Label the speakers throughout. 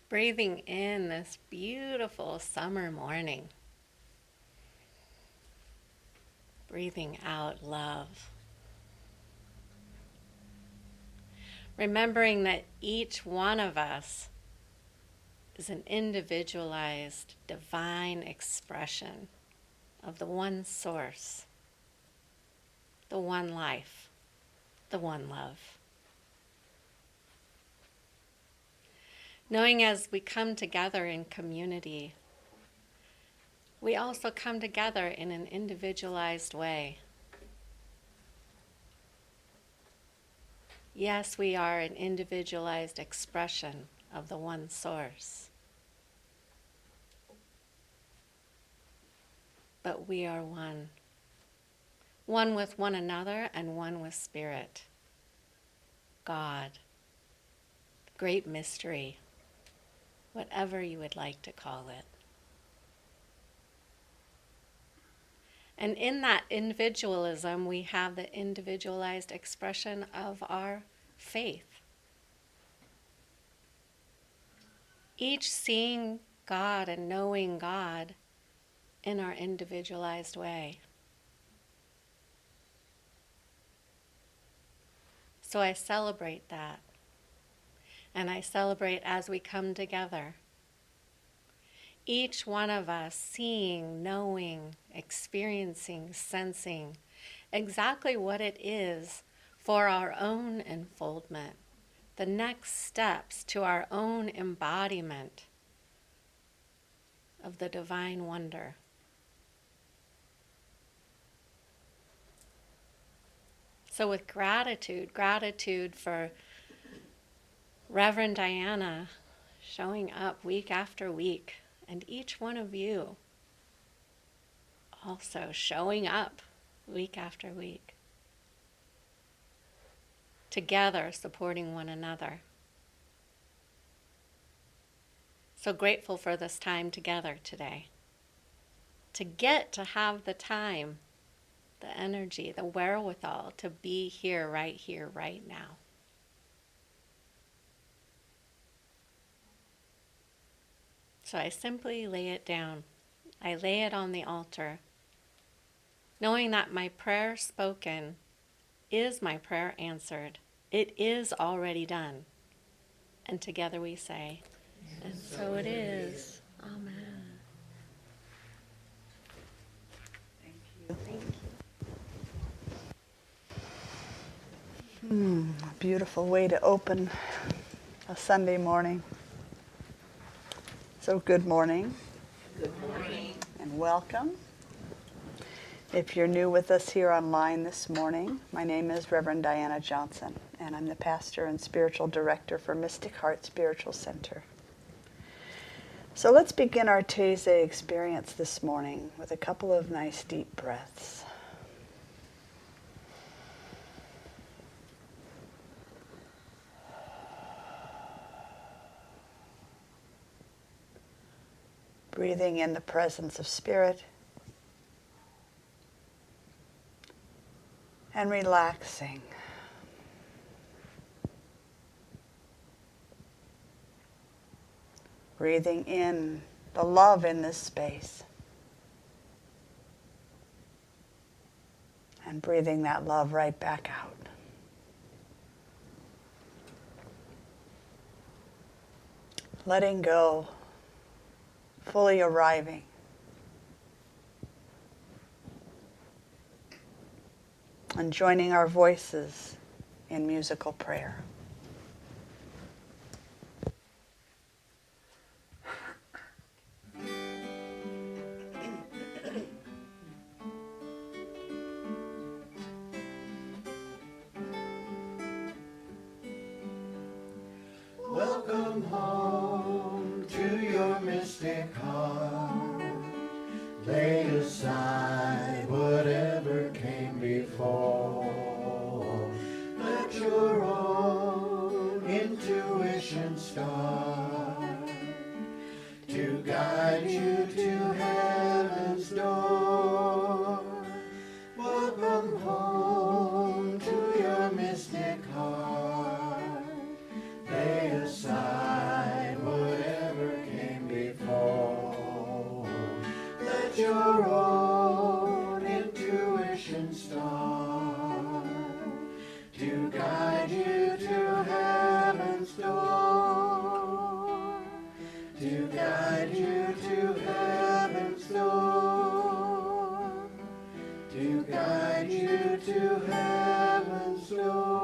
Speaker 1: Breathing in this beautiful summer morning. Breathing out love. Remembering that each one of us is an individualized divine expression of the one source, the one life, the one love. Knowing as we come together in community, we also come together in an individualized way. Yes, we are an individualized expression of the one source. But we are one. One with one another and one with Spirit. God. Great mystery. Whatever you would like to call it. And in that individualism, we have the individualized expression of our faith. Each seeing God and knowing God in our individualized way. So I celebrate that. And I celebrate as we come together. Each one of us seeing, knowing, experiencing, sensing exactly what it is for our own unfoldment, the next steps to our own embodiment of the divine wonder. So with gratitude for Reverend Diana showing up week after week, and each one of you also showing up week after week, together supporting one another. So grateful for this time together today, to get to have the time, the energy, the wherewithal to be here, right now. So I simply lay it down. I lay it on the altar, knowing that my prayer spoken is my prayer answered. It is already done. And together we say, and so it is. Amen.
Speaker 2: Thank you. A beautiful way to open a Sunday morning. So good morning.
Speaker 3: Good morning.
Speaker 2: And welcome. If you're new with us here online this morning, my name is Reverend Diana Johnson, and I'm the pastor and spiritual director for Mystic Heart Spiritual Center. So let's begin our Taizé experience this morning with a couple of nice deep breaths. Breathing in the presence of Spirit and relaxing. Breathing in the love in this space and breathing that love right back out. Letting go, fully arriving. And joining our voices in musical prayer.
Speaker 3: Welcome home to your mystic heart. Lay aside whatever came before. Let your own intuition start to guide you to heaven's door. Welcome home to your mystic heart. Lay star, to guide you to heaven's door, to guide you to heaven's door, to guide you to heaven's door.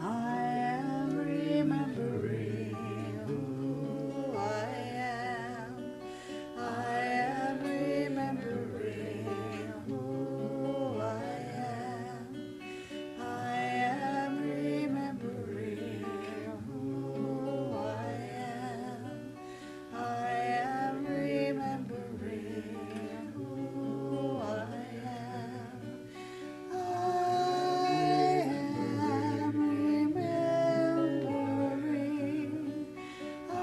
Speaker 3: I am remembering who I am. I am remembering who I am. I am remembering who I am. I am remembering who I am. I am remembering. I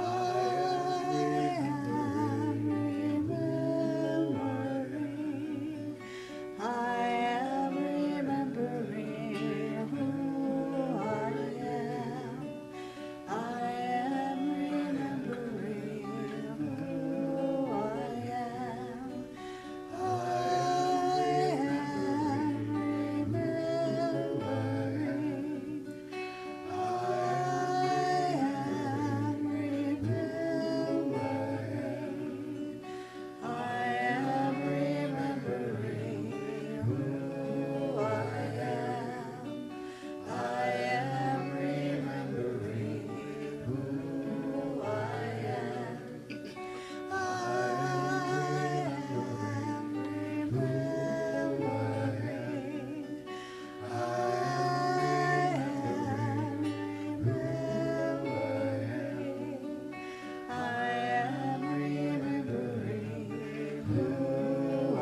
Speaker 3: am remembering. I am remembering who I am. I am remembering who I am. I am remembering. I am remembering. I am remembering who I am. I am remembering who I am. I am remembering. I am remembering. I am remembering who I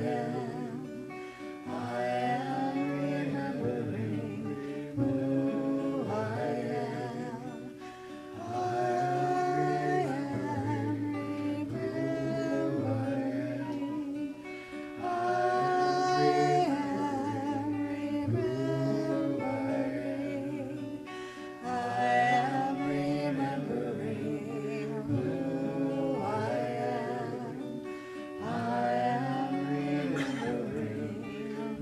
Speaker 3: am. I am remembering who I am. I am remembering. I am remembering. I am remembering who I am. I am remembering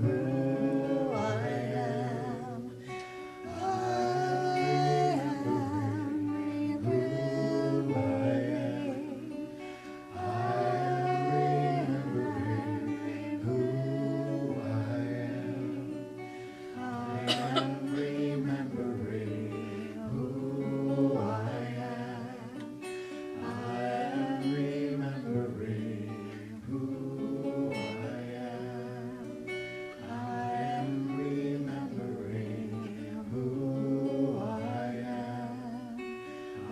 Speaker 3: who I am. I am remembering. I am remembering who I am. I am remembering who I am. I am remembering who I am. I am remembering who I am.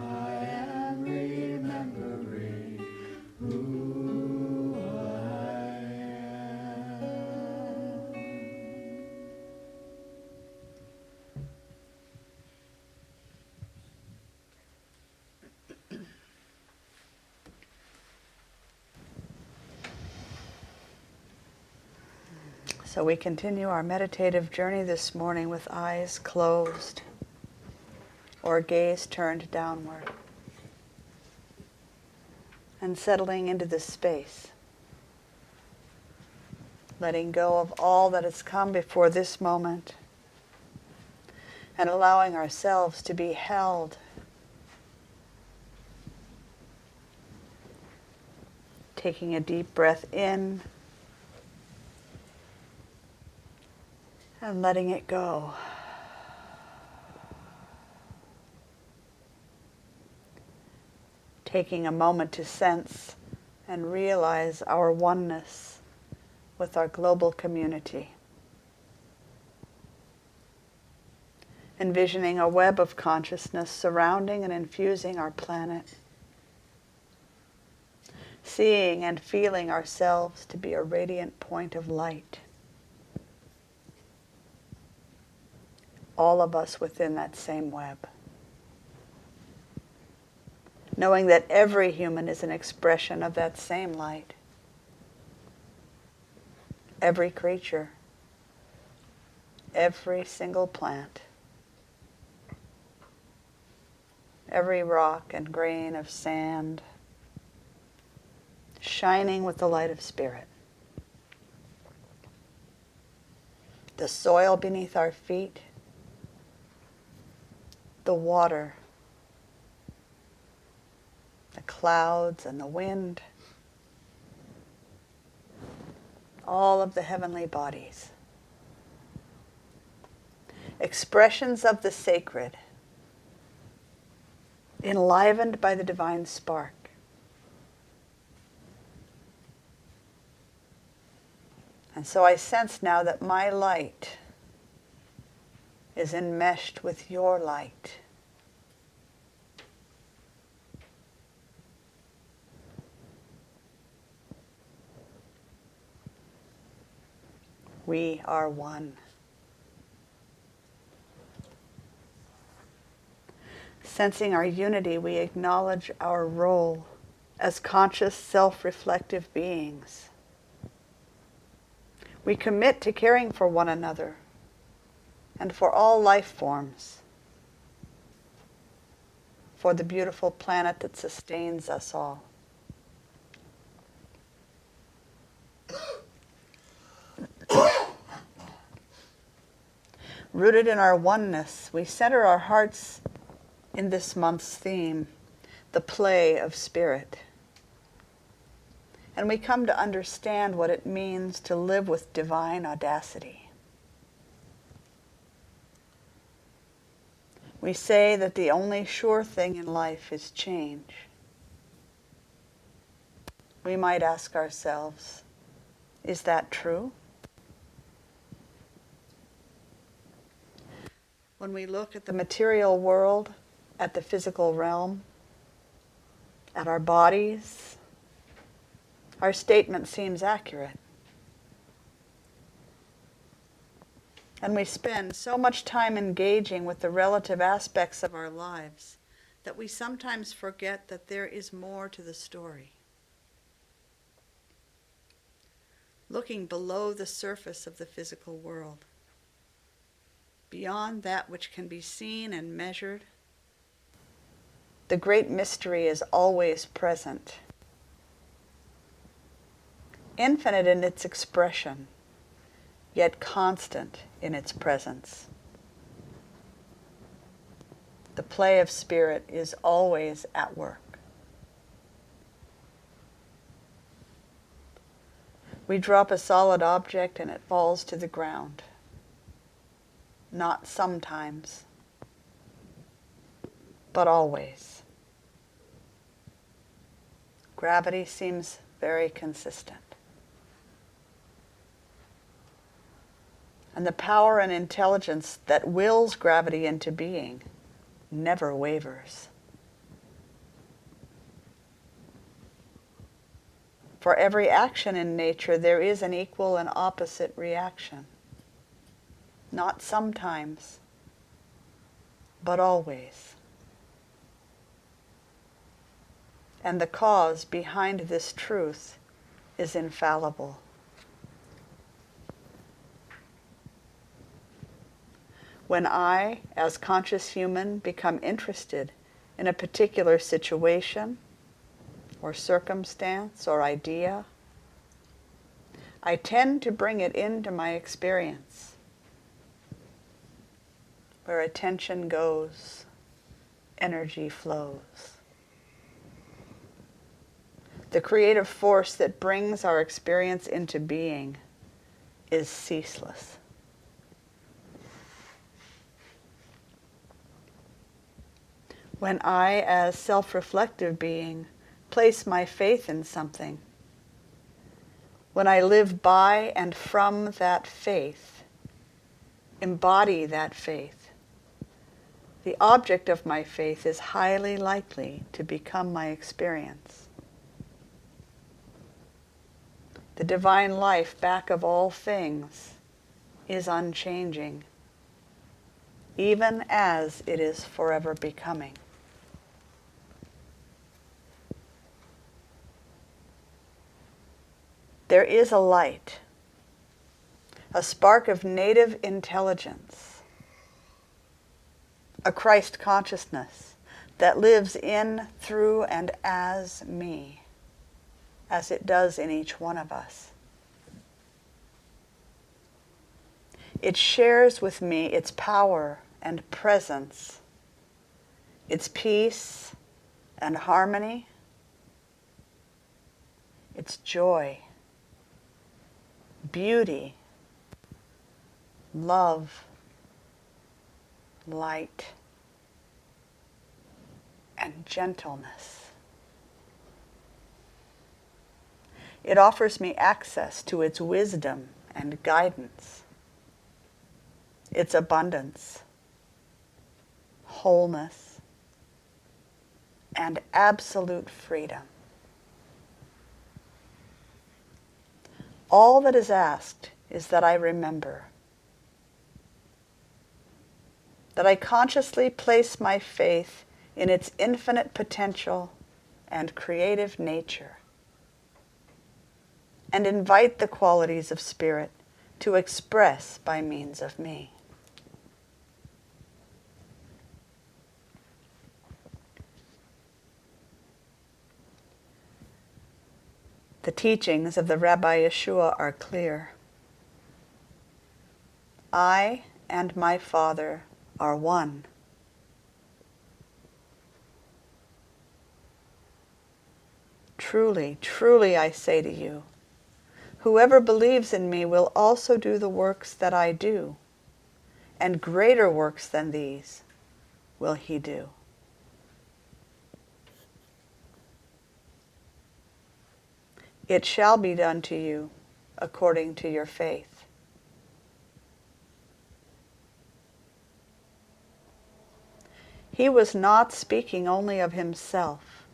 Speaker 3: I am remembering who I
Speaker 2: So we continue our meditative journey this morning with eyes closed or gaze turned downward and settling into this space, letting go of all that has come before this moment and allowing ourselves to be held, taking a deep breath in and letting it go. Taking a moment to sense and realize our oneness with our global community. Envisioning a web of consciousness surrounding and infusing our planet. Seeing and feeling ourselves to be a radiant point of light. All of us within that same web. Knowing that every human is an expression of that same light. every creature, every single plant, every rock and grain of sand, shining with the light of Spirit. The soil beneath our feet, the water, the clouds and the wind, all of the heavenly bodies. Expressions of the sacred, enlivened by the divine spark. And so I sense now that my light is enmeshed with your light. We are one. Sensing our unity, we acknowledge our role as conscious, self-reflective beings. We commit to caring for one another and for all life forms, for the beautiful planet that sustains us all. Rooted in our oneness, we center our hearts in this month's theme, the play of spirit. And we come to understand what it means to live with divine audacity. We say that the only sure thing in life is change. We might ask ourselves, is that true? When we look at the material world, at the physical realm, at our bodies, our statement seems accurate. And we spend so much time engaging with the relative aspects of our lives that we sometimes forget that there is more to the story. Looking below the surface of the physical world, beyond that which can be seen and measured, the great mystery is always present, infinite in its expression, yet constant in its presence. The play of spirit is always at work. We drop a solid object and it falls to the ground. Not sometimes, but always. Gravity seems very consistent. And the power and intelligence that wills gravity into being never wavers. For every action in nature, there is an equal and opposite reaction. Not sometimes, but always. And the cause behind this truth is infallible. When I, as conscious human, become interested in a particular situation or circumstance or idea, I tend to bring it into my experience. Where attention goes, energy flows. The creative force that brings our experience into being is ceaseless. When I, as self-reflective being, place my faith in something, when I live by and from that faith, embody that faith, the object of my faith is highly likely to become my experience. The divine life back of all things is unchanging, even as it is forever becoming. There is a light a spark of native intelligence, a Christ consciousness that lives in, through, and as me, as it does in each one of us. It shares with me its power and presence, its peace and harmony, its joy, beauty, love, light, and gentleness. It offers me access to its wisdom and guidance, its abundance, wholeness, and absolute freedom. All that is asked is that I remember, that I consciously place my faith in its infinite potential and creative nature, and invite the qualities of spirit to express by means of me. The teachings of the Rabbi Yeshua are clear. I and my Father are one. Truly, truly I say to you, whoever believes in me will also do the works that I do, and greater works than these will he do. It shall be done to you according to your faith. He was not speaking only of himself.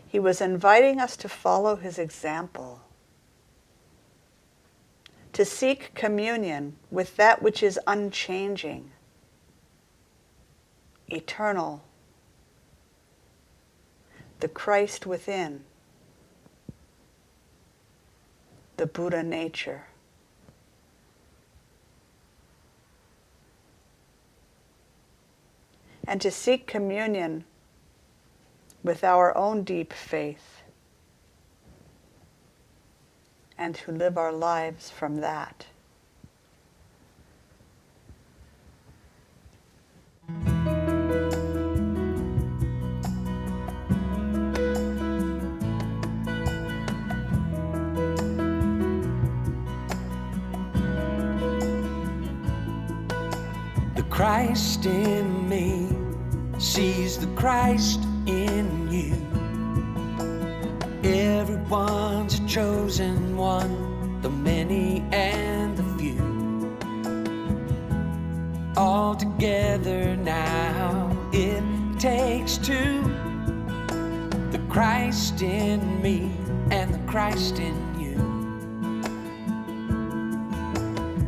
Speaker 2: He was inviting us to follow his example, to seek communion with that which is unchanging, eternal, the Christ within, the Buddha nature. And to seek communion with our own deep faith, and to live our lives from that.
Speaker 4: The Christ in me sees the Christ in you. Everyone's a chosen one, the many and the few. All together now it takes two. The Christ in me and the Christ in you.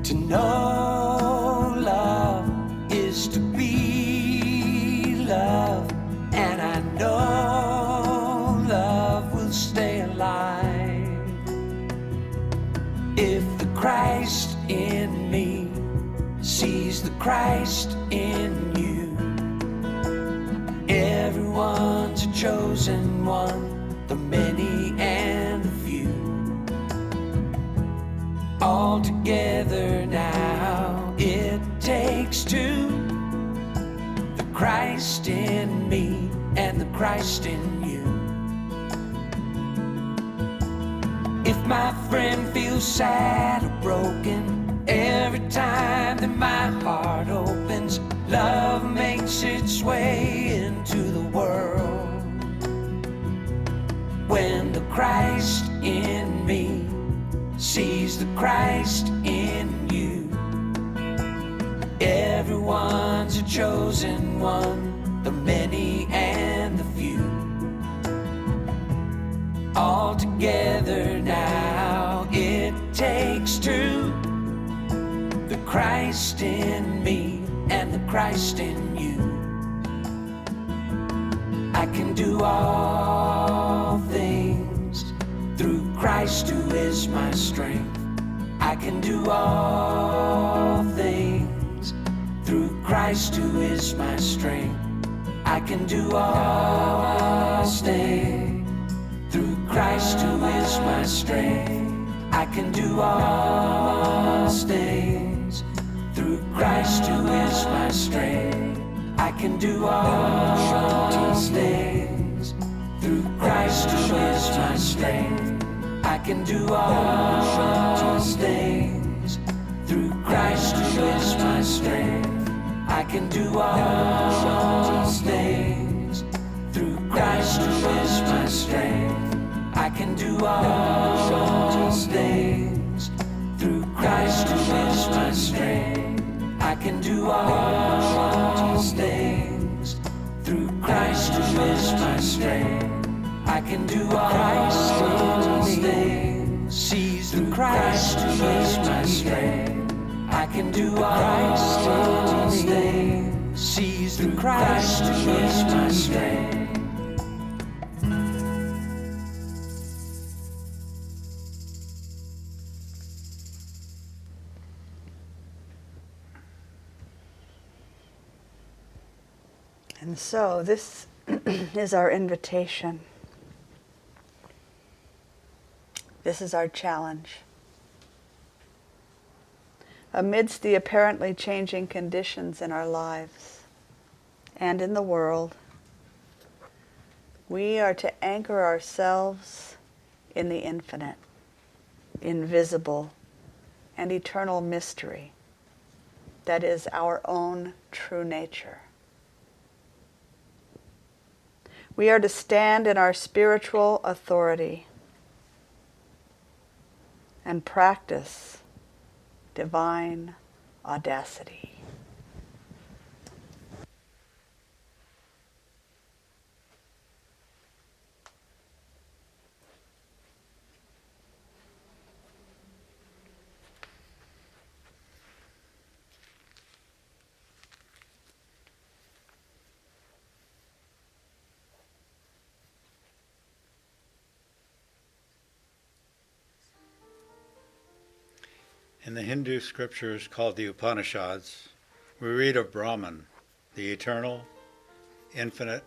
Speaker 4: To know love is to be love, and I know love will stay alive. If the Christ in me sees the Christ in you, everyone's a chosen one, the many and the few. All together now it takes two. The Christ in me and the Christ in you. If my friend feels sad or broken, every time that my heart opens, love makes its way into the world. When the Christ in me sees the Christ in you, everyone's a chosen one, the many and the few. All together now it takes two. The Christ in me and the Christ in you. I can do all things through Christ who is my strength. I can do all things through Christ who is my strength. I can do all things through Christ who is my strength. I can do all things through Christ who is my strength. I can do all things through Christ who is my strength. I can do all things through Christ who is my strength. I can do all things through Christ who is my strength. I can do all things through Christ who is my strength. I can do all things through Christ who is my strength. I can do all things sees through Christ who is my strength. I can do all things sees through Christ who is my strength.
Speaker 2: And so this is our invitation. This is our challenge. Amidst the apparently changing conditions in our lives and in the world, we are to anchor ourselves in the infinite, invisible, and eternal mystery that is our own true nature. We are to stand in our spiritual authority and practice divine audacity.
Speaker 3: In the Hindu scriptures called the Upanishads, we read of Brahman, the eternal, infinite,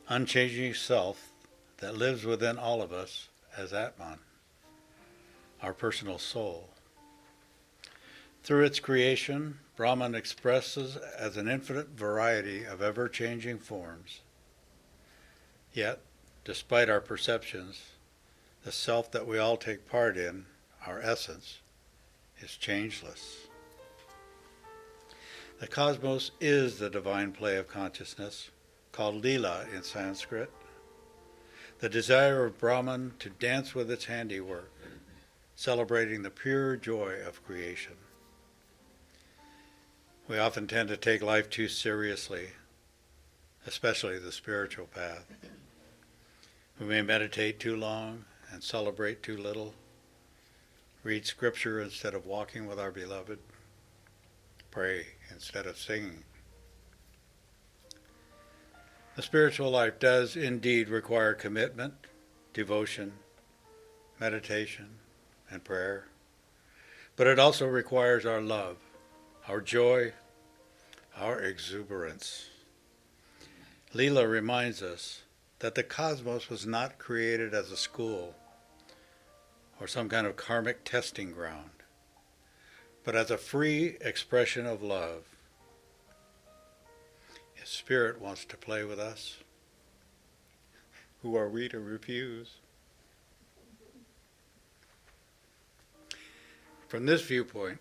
Speaker 3: unchanging self that lives within all of us as Atman, our personal soul. Through its creation, Brahman expresses as an infinite variety of ever-changing forms. Yet, despite our perceptions, the self that we all take part in, our essence, is changeless. The cosmos is the divine play of consciousness, called Leela in Sanskrit, the desire of Brahman to dance with its handiwork, celebrating the pure joy of creation. We often tend to take life too seriously, especially the spiritual path. We may meditate too long and celebrate too little, read scripture instead of walking with our beloved, pray instead of singing. The spiritual life does indeed require commitment, devotion, meditation, and prayer, but it also requires our love, our joy, our exuberance. Leela reminds us that the cosmos was not created as a school or some kind of karmic testing ground, but as a free expression of love. His Spirit wants to play with us. Who are we to refuse? From this viewpoint,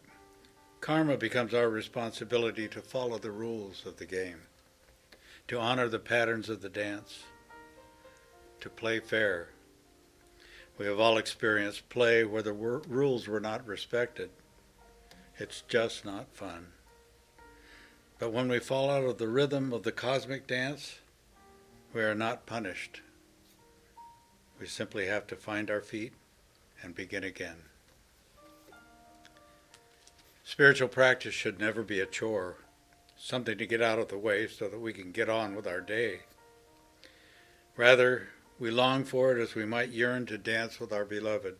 Speaker 3: karma becomes our responsibility to follow the rules of the game, to honor the patterns of the dance, to play fair. We have all experienced play where the rules were not respected. It's just not fun. But when we fall out of the rhythm of the cosmic dance, we are not punished. We simply have to find our feet and begin again. Spiritual practice should never be a chore, something to get out of the way so that we can get on with our day. Rather, we long for it as we might yearn to dance with our beloved,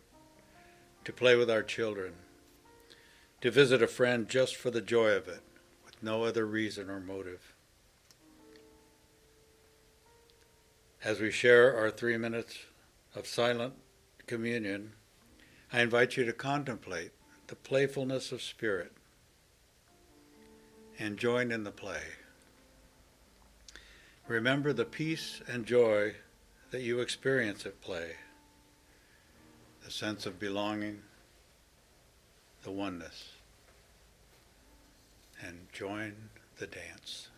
Speaker 3: to play with our children, to visit a friend just for the joy of it, with no other reason or motive. As we share our 3 minutes of silent communion, I invite you to contemplate the playfulness of spirit and join in the play. Remember the peace and joy that you experience at play, the sense of belonging, the oneness, and join the dance.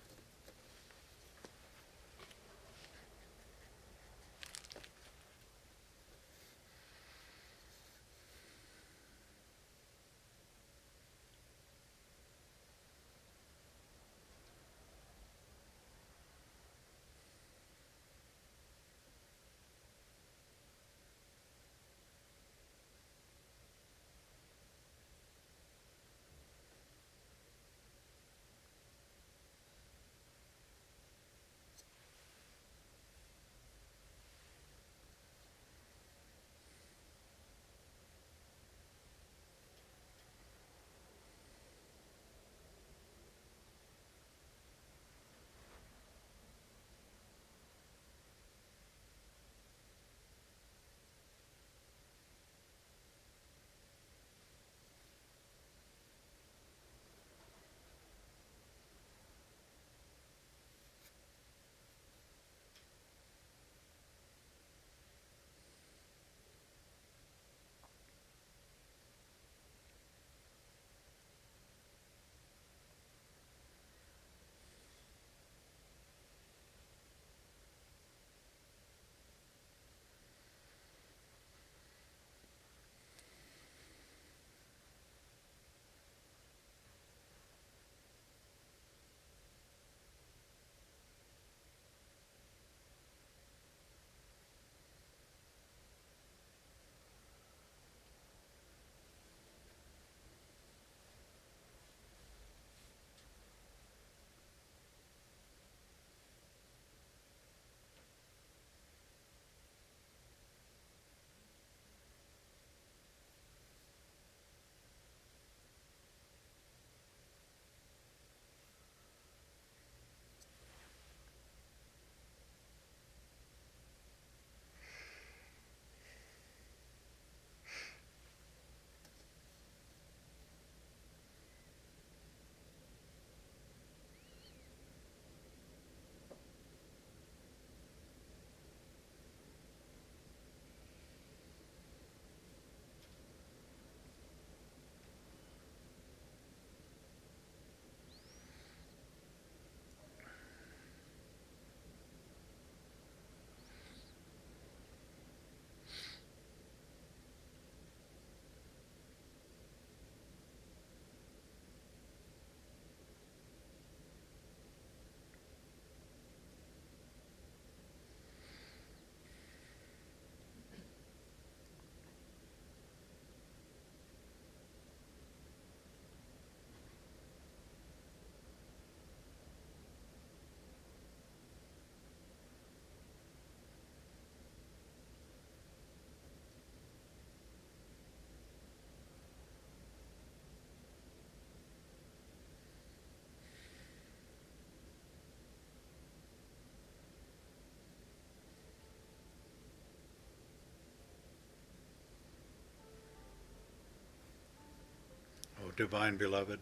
Speaker 3: Oh, divine beloved,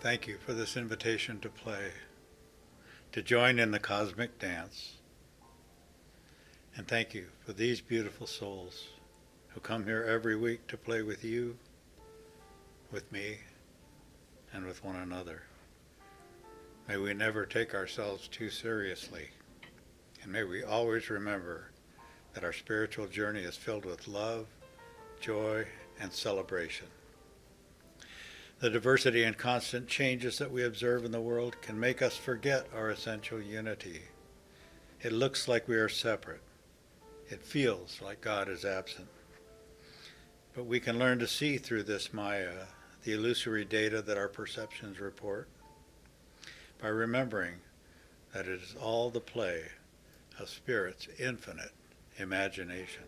Speaker 3: thank you for this invitation to play, to join in the cosmic dance. And thank you for these beautiful souls who come here every week to play with you, with me, and with one another. May we never take ourselves too seriously, and may we always remember that our spiritual journey is filled with love, joy, and celebration. The diversity and constant changes that we observe in the world can make us forget our essential unity. It looks like we are separate. It feels like God is absent. But we can learn to see through this Maya, the illusory data that our perceptions report, by remembering that it is all the play of Spirit's infinite imagination.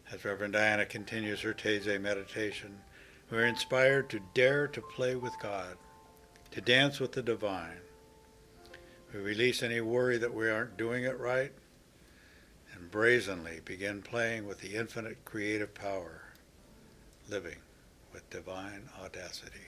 Speaker 3: As Reverend Diana continues her Taizé meditation, we are inspired to dare to play with God, to dance with the divine. We release any worry that we aren't doing it right, and brazenly begin playing with the infinite creative power, living with divine audacity.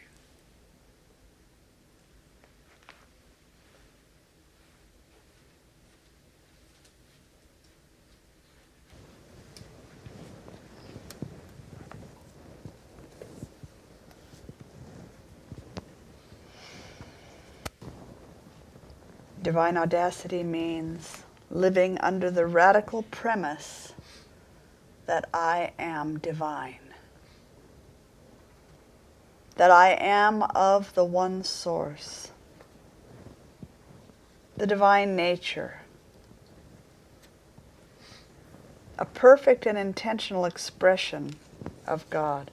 Speaker 2: Divine audacity means living under the radical premise that I am divine, that I am of the one source, the divine nature, a perfect and intentional expression of God.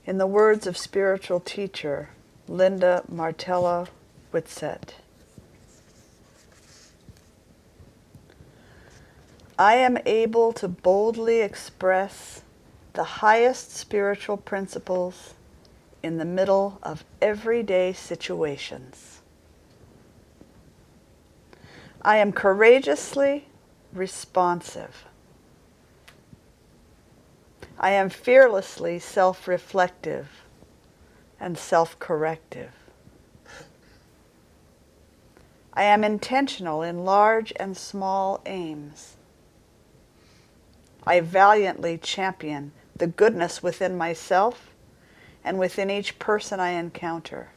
Speaker 2: In the words of spiritual teacher Linda Martella Whitsett, I am able to boldly express the highest spiritual principles in the middle of everyday situations. I am courageously responsive. I am fearlessly self-reflective and self-corrective. I am intentional in large and small aims. I valiantly champion the goodness within myself and within each person I encounter.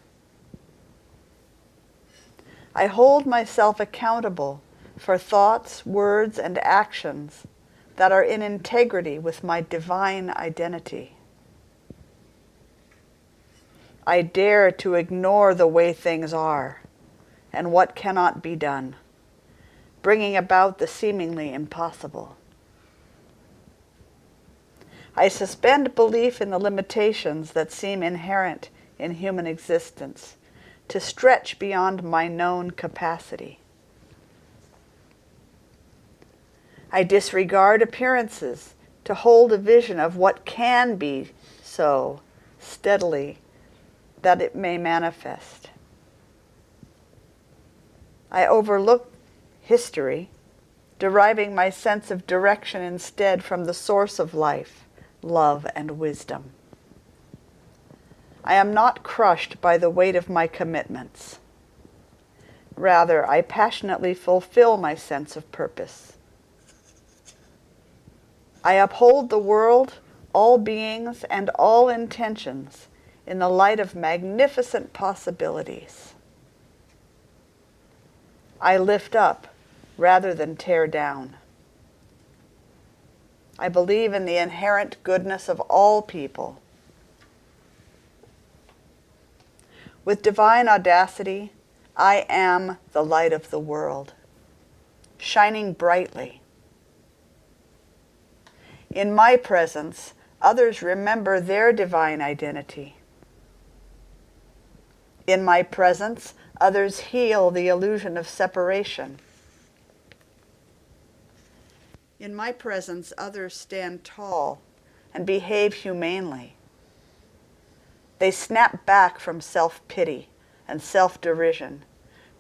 Speaker 2: I hold myself accountable for thoughts, words, and actions that are in integrity with my divine identity. I dare to ignore the way things are and what cannot be done, bringing about the seemingly impossible. I suspend belief in the limitations that seem inherent in human existence to stretch beyond my known capacity. I disregard appearances to hold a vision of what can be so steadily that it may manifest. I overlook history, deriving my sense of direction instead from the source of life, love, and wisdom. I am not crushed by the weight of my commitments. Rather, I passionately fulfill my sense of purpose. I uphold the world, all beings, and all intentions in the light of magnificent possibilities. I lift up rather than tear down. I believe in the inherent goodness of all people. With divine audacity, I am the light of the world, shining brightly. In my presence, others remember their divine identity. In my presence, others heal the illusion of separation. In my presence, others stand tall and behave humanely. They snap back from self-pity and self-derision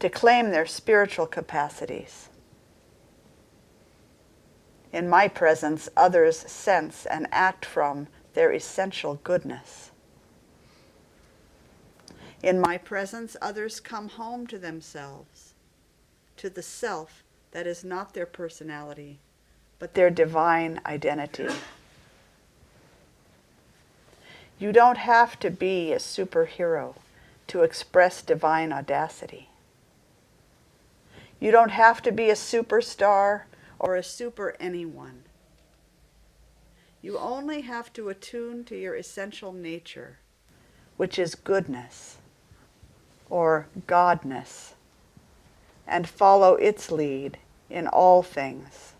Speaker 2: to claim their spiritual capacities. In my presence, others sense and act from their essential goodness. In my presence, others come home to themselves, to the self that is not their personality, but their divine identity. You don't have to be a superhero to express divine audacity. You don't have to be a superstar or a super anyone. You only have to attune to your essential nature, which is goodness or godness, and follow its lead in all things.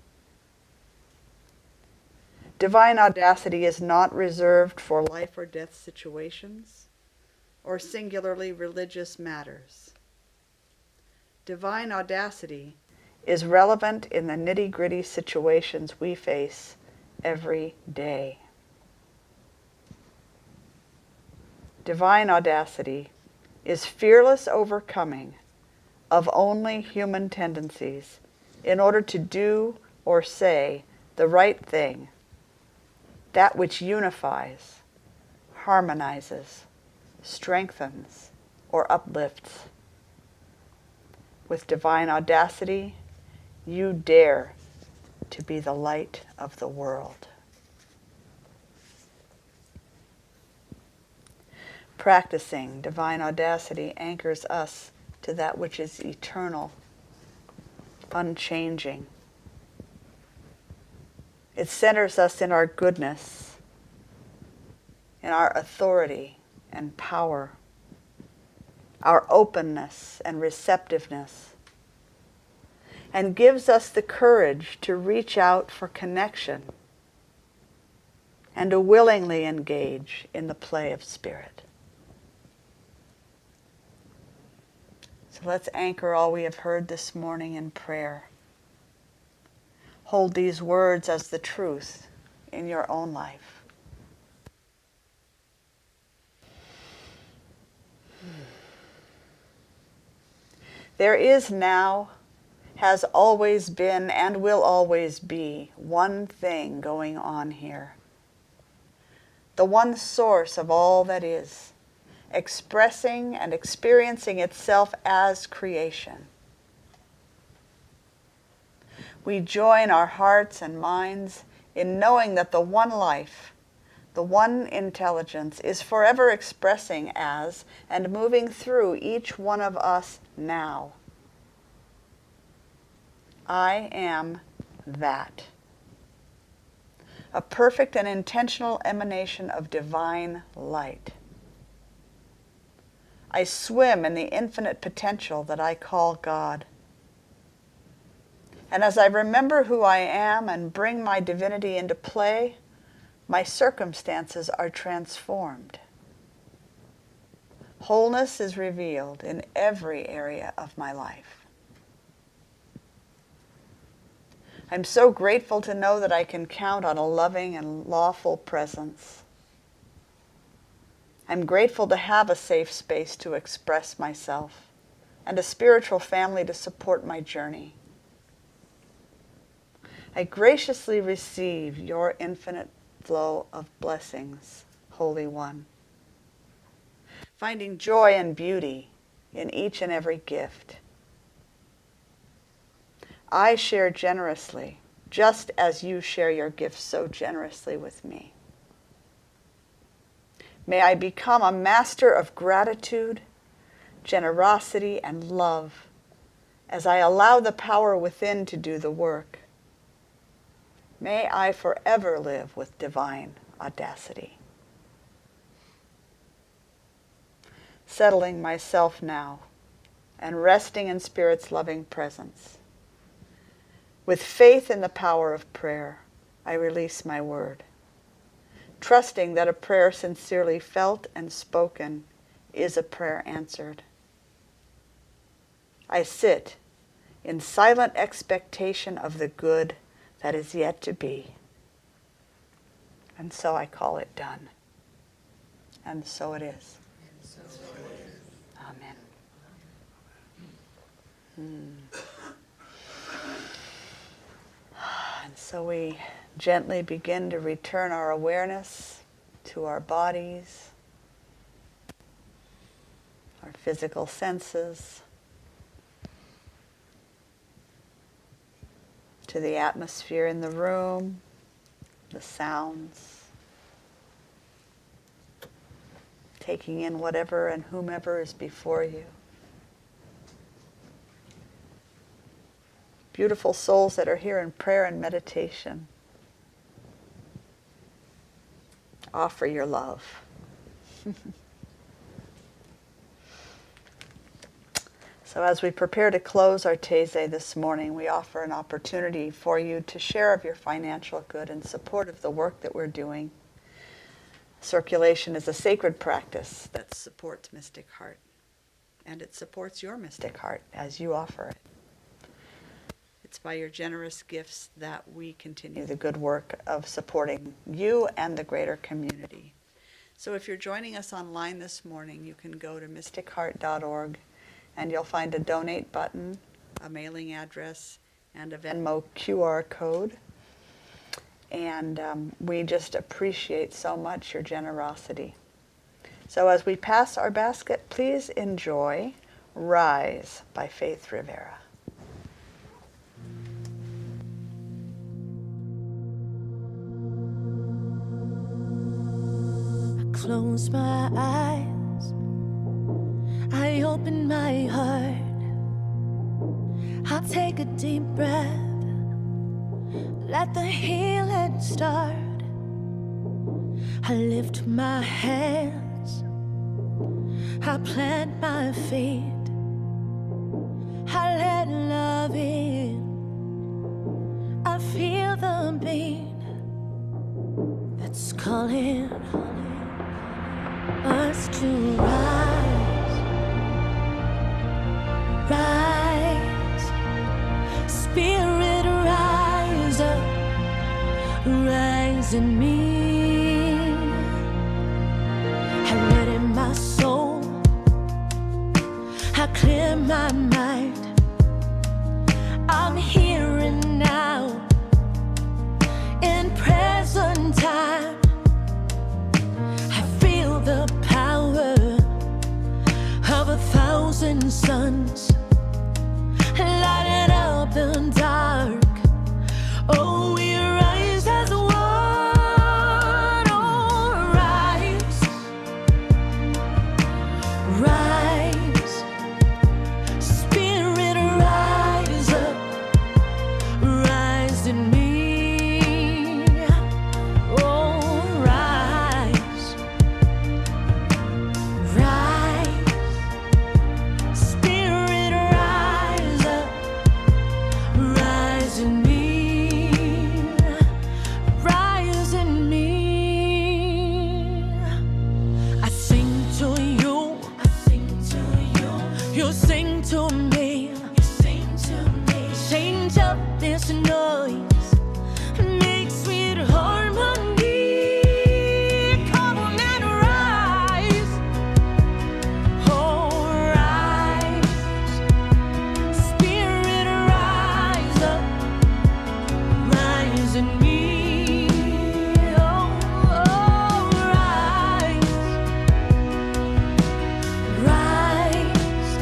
Speaker 2: Divine audacity is not reserved for life or death situations or singularly religious matters. Divine audacity is relevant in the nitty-gritty situations we face every day. Divine audacity is fearless overcoming of only human tendencies in order to do or say the right thing, that which unifies, harmonizes, strengthens, or uplifts. With divine audacity, you dare to be the light of the world. Practicing divine audacity anchors us to that which is eternal, unchanging. It centers us in our goodness, in our authority and power, our openness and receptiveness, and gives us the courage to reach out for connection and to willingly engage in the play of spirit. So let's anchor all we have heard this morning in prayer. Hold these words as the truth in your own life. There is now, has always been, and will always be one thing going on here. The one source of all that is, expressing and experiencing itself as creation. We join our hearts and minds in knowing that the one life, the one intelligence, is forever expressing as and moving through each one of us now. I am that. A perfect and intentional emanation of divine light. I swim in the infinite potential that I call God. And as I remember who I am and bring my divinity into play, my circumstances are transformed. Wholeness is revealed in every area of my life. I'm so grateful to know that I can count on a loving and lawful presence. I'm grateful to have a safe space to express myself and a spiritual family to support my journey. I graciously receive your infinite flow of blessings, Holy One, finding joy and beauty in each and every gift. I share generously, just as you share your gifts so generously with me. May I become a master of gratitude, generosity, and love as I allow the power within to do the work. May I forever live with divine audacity. Settling myself now and resting in Spirit's loving presence. With faith in the power of prayer, I release my word, trusting that a prayer sincerely felt and spoken is a prayer answered. I sit in silent expectation of the good that is yet to be. And so I call it done. And so it is. Amen. And so we gently begin to return our awareness to our bodies, our physical senses, to the atmosphere in the room, the sounds, taking in whatever and whomever is before you. Beautiful souls that are here in prayer and meditation, offer your love. So as we prepare to close our Taizé this morning, we offer an opportunity for you to share of your financial good in support of the work that we're doing. Circulation is a sacred practice that supports Mystic Heart, and it supports your Mystic Heart as you offer it. It's by your generous gifts that we continue the good work of supporting you and the greater community. So if you're joining us online this morning, you can go to mysticheart.org and you'll find a donate button, a mailing address, and a Venmo QR code. And we just appreciate so much your generosity. So as we pass our basket, please enjoy Rise by Faith Rivera.
Speaker 5: Close my eyes, I open my heart, I'll take a deep breath, let the healing start. I lift my hands, I plant my feet, I let love in, I feel the beat that's calling us to rise, rise, Spirit rise up, rise in me. I let in my soul, I clear my mind, I'm here and now, in present time. The power of 1,000 suns lighting up the dark. Oh, we rise as one. Oh, rise, rise, Spirit rise up, rise in me. You sing to me, change up this noise, make sweet harmony. Come on and rise, oh rise, Spirit rise up, rise in me. Oh, rise, rise,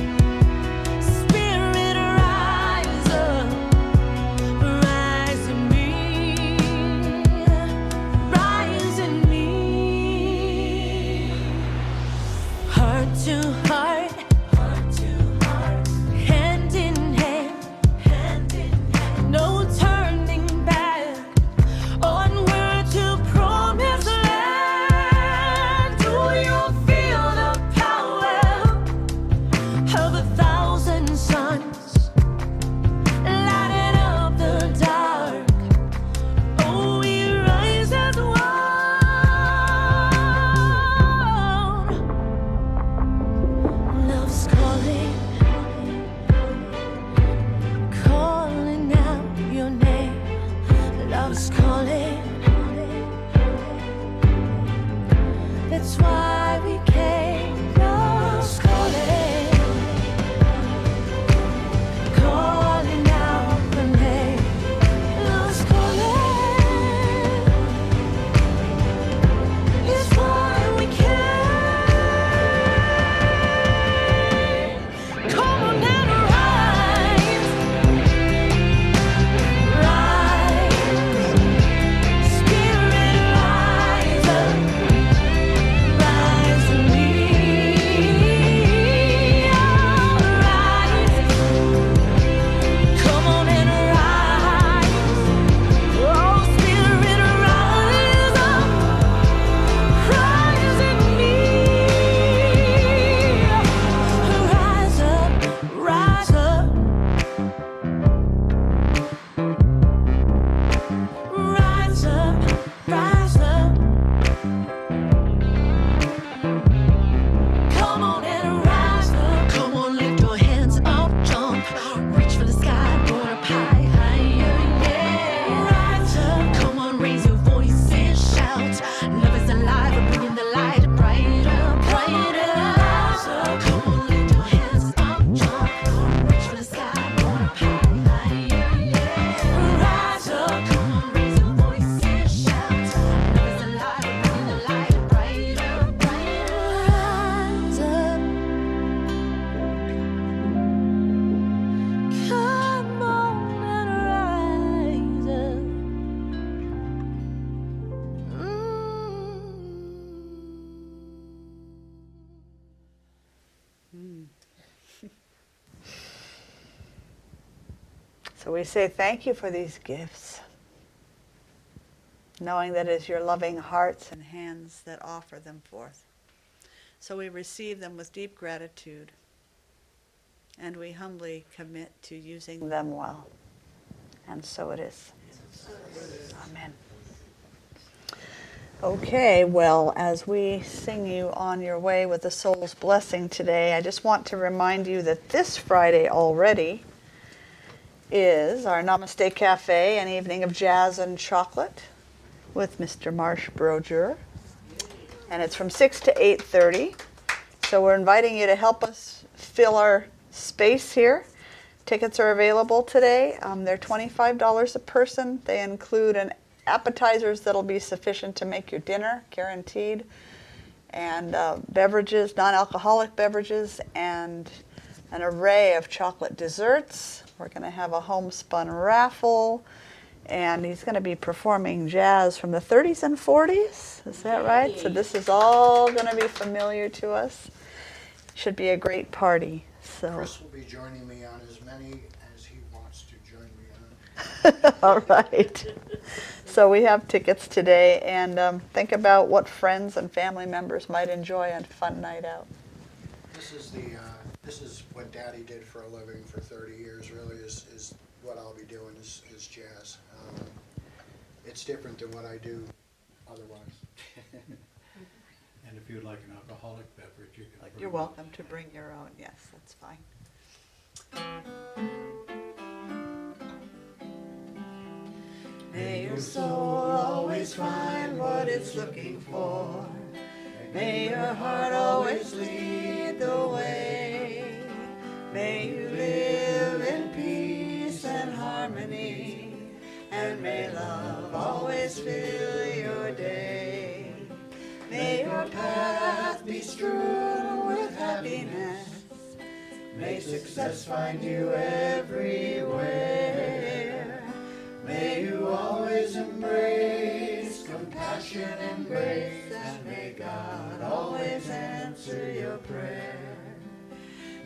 Speaker 5: Spirit rise up, rise in
Speaker 2: So we say thank you for these gifts, knowing that it is your loving hearts and hands that offer them forth. So we receive them with deep gratitude, and we humbly commit to using them well. And so it is. Amen. Okay, well, as we sing you on your way with the soul's blessing today, I just want to remind you that this Friday already is our Namaste Cafe, an evening of jazz and chocolate with Mr. Marsh Broger. And it's from 6 to 8:30. So we're inviting you to help us fill our space here. Tickets are available today. They're $25 a person. They include appetizers that'll be sufficient to make your dinner, guaranteed, and beverages, non-alcoholic beverages, and an array of chocolate desserts. We're going to have a homespun raffle, and he's going to be performing jazz from the 30s and 40s. Is that right? So this is all going to be familiar to us. Should be a great party. So.
Speaker 6: Chris will be joining me on as many as he wants to join me on.
Speaker 2: All right. So we have tickets today, and think about what friends and family members might enjoy a fun night out.
Speaker 6: This is what Daddy did for a living for 30 years. Really, is what I'll be doing is jazz. It's different than what I do otherwise.
Speaker 3: And if you'd like an alcoholic beverage, you can.
Speaker 2: You're welcome to bring your own. Yes, that's fine. May your soul always find what it's looking for. May your heart always lead the way. May you live in peace and harmony. And may love always fill your day. May your path be strewn with happiness. May success find you everywhere. May you always embrace compassion and grace. And may God always answer your prayer.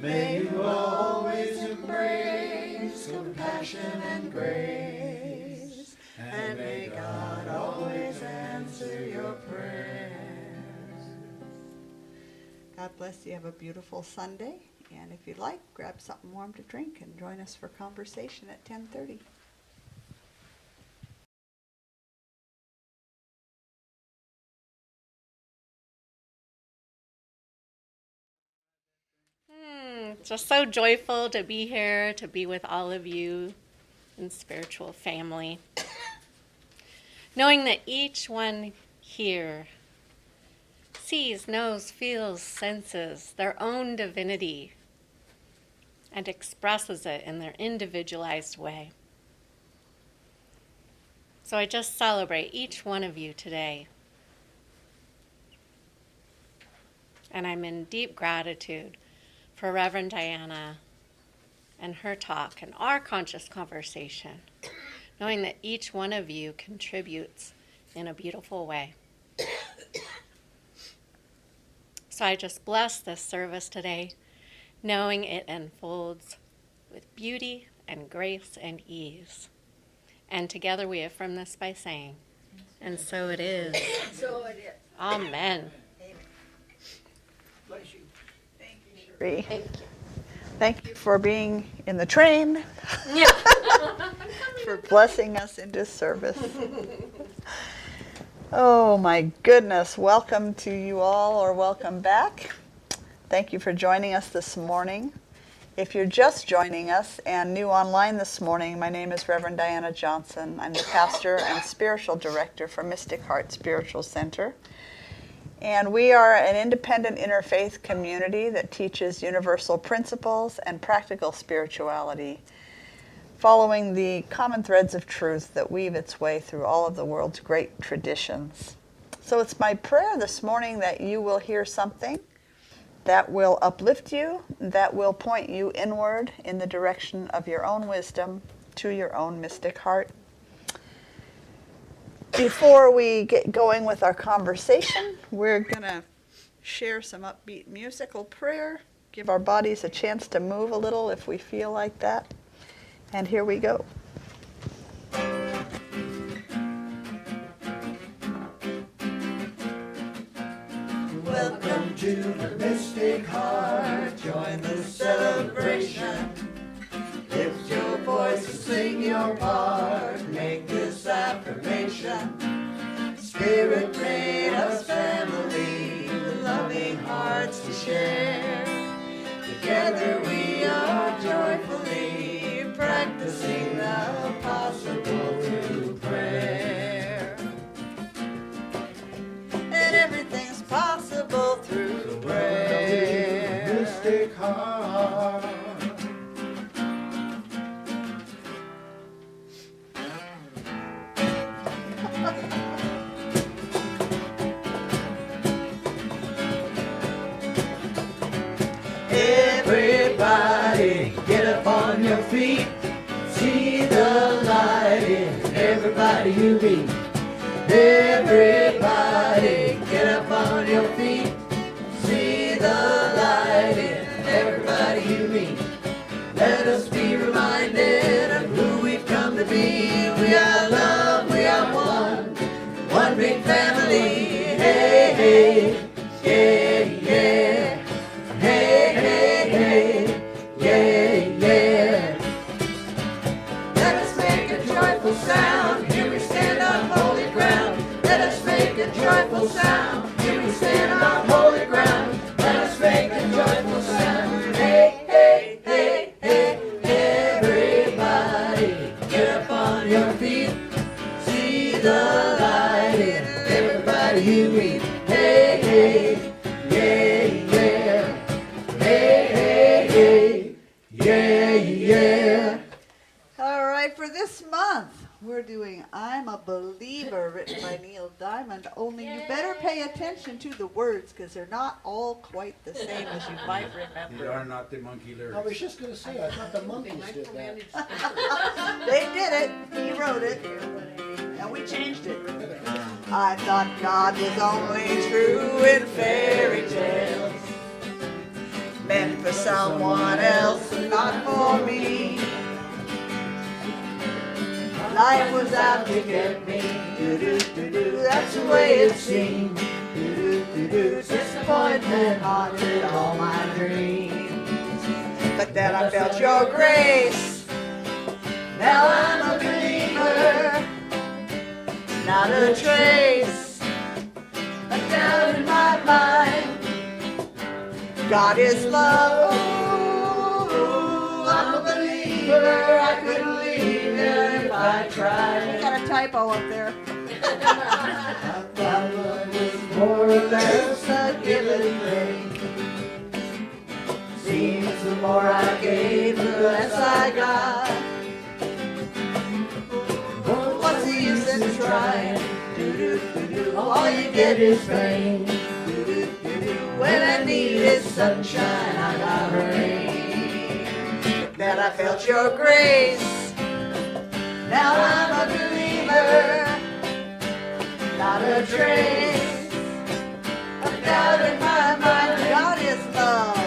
Speaker 2: May you always embrace compassion and grace. And may God always answer your prayers. God bless you. Have a beautiful Sunday. And if you'd like, grab something warm to drink and join us for conversation at 10:30.
Speaker 1: Just so joyful to be here, to be with all of you in spiritual family. Knowing that each one here sees, knows, feels, senses their own divinity and expresses it in their individualized way. So I just celebrate each one of you today. And I'm in deep gratitude for Reverend Diana and her talk and our conscious conversation, knowing that each one of you contributes in a beautiful way. So I just bless this service today, knowing it unfolds with beauty and grace and ease. And together we affirm this by saying, and so it is.
Speaker 2: So it is.
Speaker 1: Amen.
Speaker 2: Bless you. Thank you, Cherie. Thank you. Thank you for being in the train,
Speaker 1: Yeah.
Speaker 2: for blessing us into service. Oh my goodness, welcome to you all, or welcome back. Thank you for joining us this morning. If you're just joining us and new online this morning, my name is Reverend Diana Johnson. I'm the pastor and spiritual director for Mystic Heart Spiritual Center. And we are an independent interfaith community that teaches universal principles and practical spirituality, following the common threads of truth that weave its way through all of the world's great traditions. So it's my prayer this morning that you will hear something that will uplift you, that will point you inward in the direction of your own wisdom to your own mystic heart. Before we get going with our conversation, we're going to share some upbeat musical prayer, give our bodies a chance to move a little if we feel like that. And here we go.
Speaker 7: Welcome to the Mystic Heart. Join the celebration. Lift your voice and sing your part. Make this affirmation. Spirit made us family, with loving hearts to share. Together we are joyfully practicing the possible through prayer. And everything's possible through prayer.
Speaker 6: Mystic heart.
Speaker 7: Everybody, get up on your feet. See the light in everybody you meet. Everybody, get up on your feet. See the light in everybody you meet. Let us be reminded of who we've come to be. We are love, we are one big family. Hey, hey, yeah, yeah. Hey, hey, hey, yeah, yeah. Let us make a joyful sound. Here we stand on holy ground. Let us make a joyful sound. Here we stand on holy ground. Let us make a joyful sound. Hey, hey, hey, hey, everybody, get up on your feet. See the light in everybody you meet. Hey, hey, yeah, yeah. Hey, hey, hey, yeah, yeah.
Speaker 2: All right, for this month, we're doing I'm a Believer, written by Neil Diamond. Only you better pay attention to the words, because they're not all quite the same as you might
Speaker 8: They
Speaker 2: remember.
Speaker 8: are not the monkey lyrics.
Speaker 6: I was just gonna say, I thought the monkeys did that.
Speaker 2: They did it. He wrote it. And we changed it. I thought God was only true in fairy tales, meant for someone else, not for me. Life was out to get me. Do-do-do-do. That's the way it seemed. Do-do-do-do. Disappointment haunted all my dreams. But then I felt your grace. Now I'm a believer. Not a trace, a doubt in my mind. God is love. Ooh, I'm a believer. I couldn't leave it if I tried. You got a typo up there.
Speaker 7: I thought love was more or less a given thing. Seems the more I gave, the less I got. What's the use in trying? Do-do-do-do. All you get is pain. Do-do-do-do. When I needed sunshine, I got rain. Then I felt your grace. Now I'm a believer. Not a trace of doubt in my mind.
Speaker 2: God is love.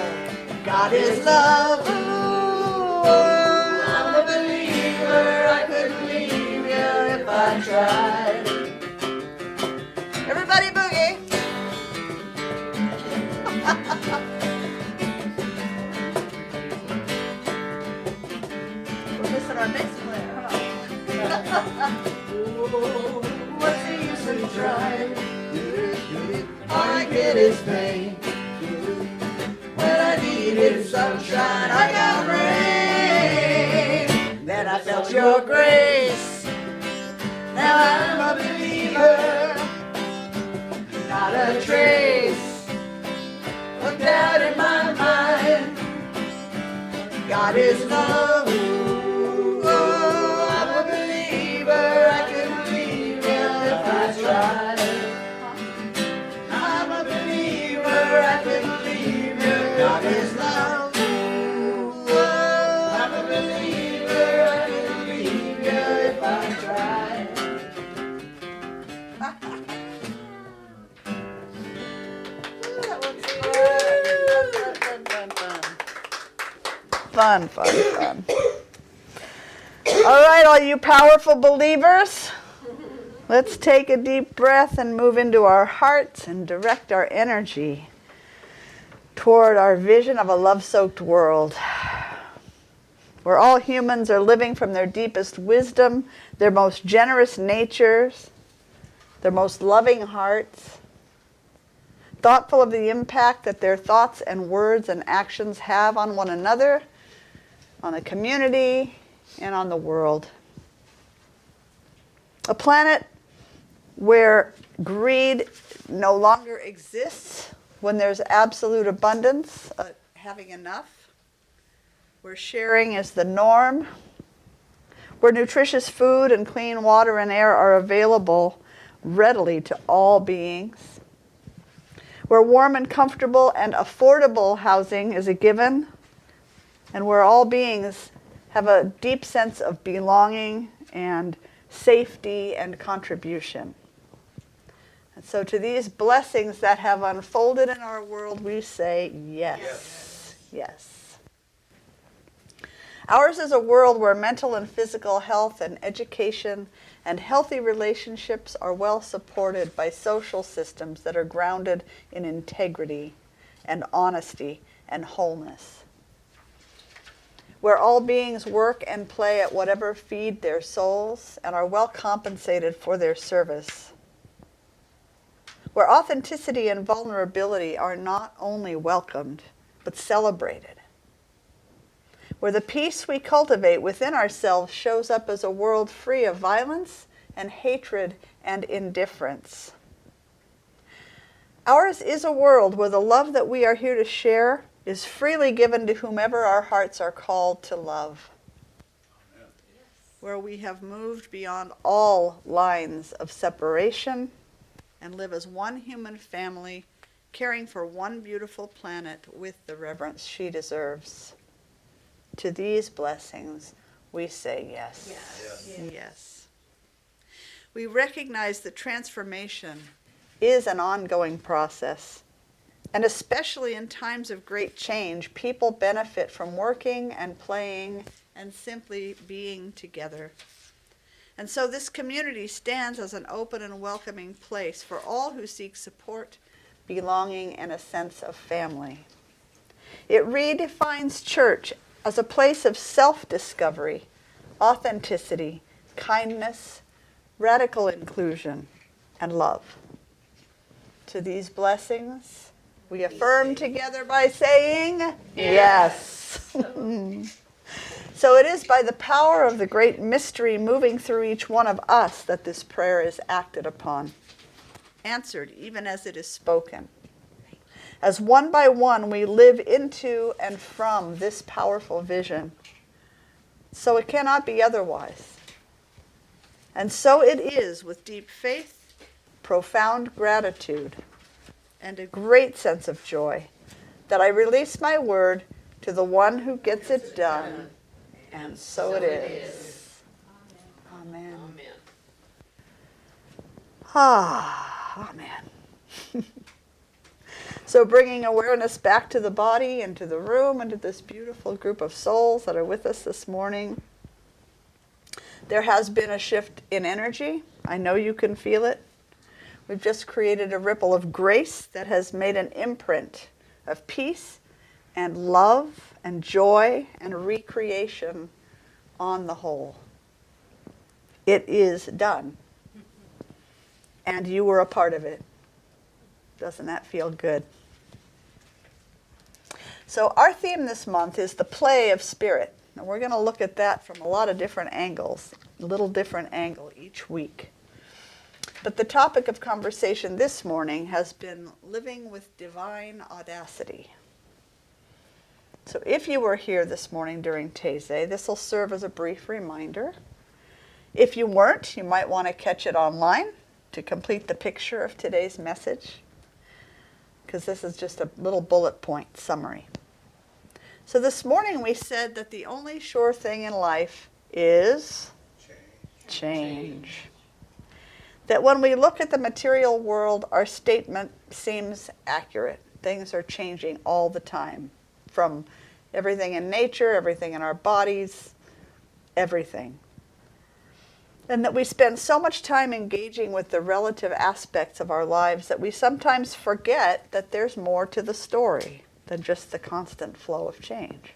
Speaker 7: God is love. Ooh, I'm a believer. I couldn't leave you if I tried.
Speaker 2: Everybody boogie. We're missing our bass player, huh?
Speaker 7: Ooh, what's the use in trying? All I get is pain. When I needed sunshine, I got rain. Then I felt your grace. Now I'm a believer. Not a trace of doubt in my mind. God is love. Ooh, I'm a believer. I couldn't leave you if I tried. I'm a believer. I couldn't leave you. God is love. Ooh, I'm a believer. I couldn't leave you if I tried.
Speaker 2: That one's fun. Fun, fun, fun. All right, all you powerful believers, let's take a deep breath and move into our hearts and direct our energy toward our vision of a love-soaked world where all humans are living from their deepest wisdom, their most generous natures, their most loving hearts, thoughtful of the impact that their thoughts and words and actions have on one another, on the community, and on the world. A planet where greed no longer exists, when there's absolute abundance, having enough, where sharing is the norm, where nutritious food and clean water and air are available readily to all beings, where warm and comfortable and affordable housing is a given, and where all beings have a deep sense of belonging and safety and contribution. And so to these blessings that have unfolded in our world, we say yes. Yes. Ours is a world where mental and physical health and education and healthy relationships are well supported by social systems that are grounded in integrity and honesty and wholeness. Where all beings work and play at whatever feed their souls and are well compensated for their service. Where authenticity and vulnerability are not only welcomed, but celebrated. Where the peace we cultivate within ourselves shows up as a world free of violence and hatred and indifference. Ours is a world where the love that we are here to share is freely given to whomever our hearts are called to love. Amen. Where we have moved beyond all lines of separation and live as one human family, caring for one beautiful planet with the reverence she deserves. To these blessings, we say yes. Yes. Yes. Yes. We recognize that transformation is an ongoing process, and especially in times of great change, people benefit from working and playing and simply being together. And so this community stands as an open and welcoming place for all who seek support, belonging, and a sense of family. It redefines church as a place of self-discovery, authenticity, kindness, radical inclusion, and love. To these blessings, we affirm together by saying, yes. So it is by the power of the great mystery moving through each one of us that this prayer is acted upon, answered even as it is spoken. As one by one we live into and from this powerful vision. So it cannot be otherwise. And so it is with deep faith, profound gratitude, and a great sense of joy that I release my word to the one who gets it done. And so it is. Amen. Amen. Amen. So bringing awareness back to the body and to the room and to this beautiful group of souls that are with us this morning. There has been a shift in energy. I know you can feel it. We've just created a ripple of grace that has made an imprint of peace and love and joy and recreation on the whole. It is done. And you were a part of it. Doesn't that feel good? So our theme this month is the play of spirit. And we're going to look at that from a lot of different angles, a little different angle each week. But the topic of conversation this morning has been living with divine audacity. So if you were here this morning during Taizé, this will serve as a brief reminder. If you weren't, you might want to catch it online to complete the picture of today's message, because this is just a little bullet point summary. So this morning we said that the only sure thing in life is change. That when we look at the material world, our statement seems accurate. Things are changing all the time, from everything in nature, everything in our bodies, everything. And that we spend so much time engaging with the relative aspects of our lives that we sometimes forget that there's more to the story than just the constant flow of change.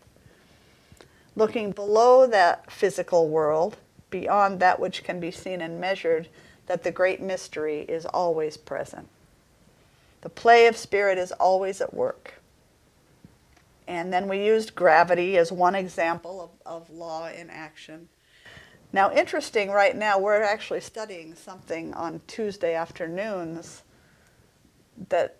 Speaker 2: Looking below that physical world, beyond that which can be seen and measured, that the great mystery is always present. The play of spirit is always at work. And then we used gravity as one example of law in action. Now, interesting, right now, we're actually studying something on Tuesday afternoons that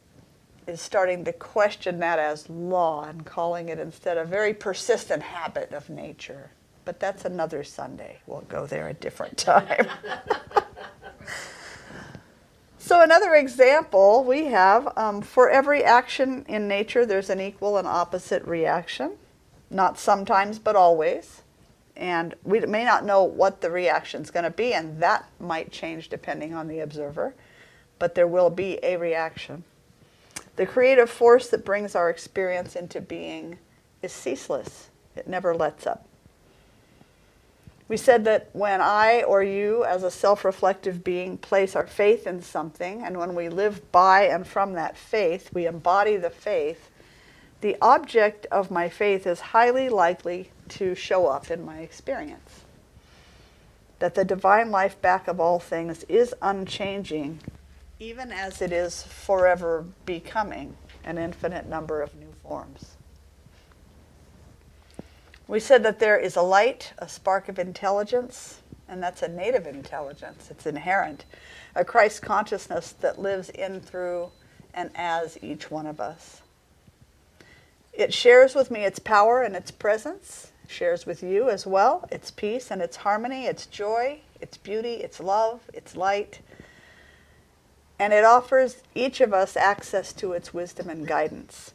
Speaker 2: is starting to question that as law and calling it instead a very persistent habit of nature. But that's another Sunday. We'll go there a different time. So another example we have, for every action in nature, there's an equal and opposite reaction. Not sometimes, but always. And we may not know what the reaction's going to be, and that might change depending on the observer. But there will be a reaction. The creative force that brings our experience into being is ceaseless. It never lets up. We said that when I or you, as a self-reflective being, place our faith in something, and when we live by and from that faith, we embody the faith, the object of my faith is highly likely to show up in my experience. That the divine life back of all things is unchanging, even as it is forever becoming an infinite number of new forms. We said that there is a light, a spark of intelligence, and that's a native intelligence. It's inherent. A Christ consciousness that lives in, through, and as each one of us. It shares with me its power and its presence. It shares with you as well its peace and its harmony, its joy, its beauty, its love, its light. And it offers each of us access to its wisdom and guidance,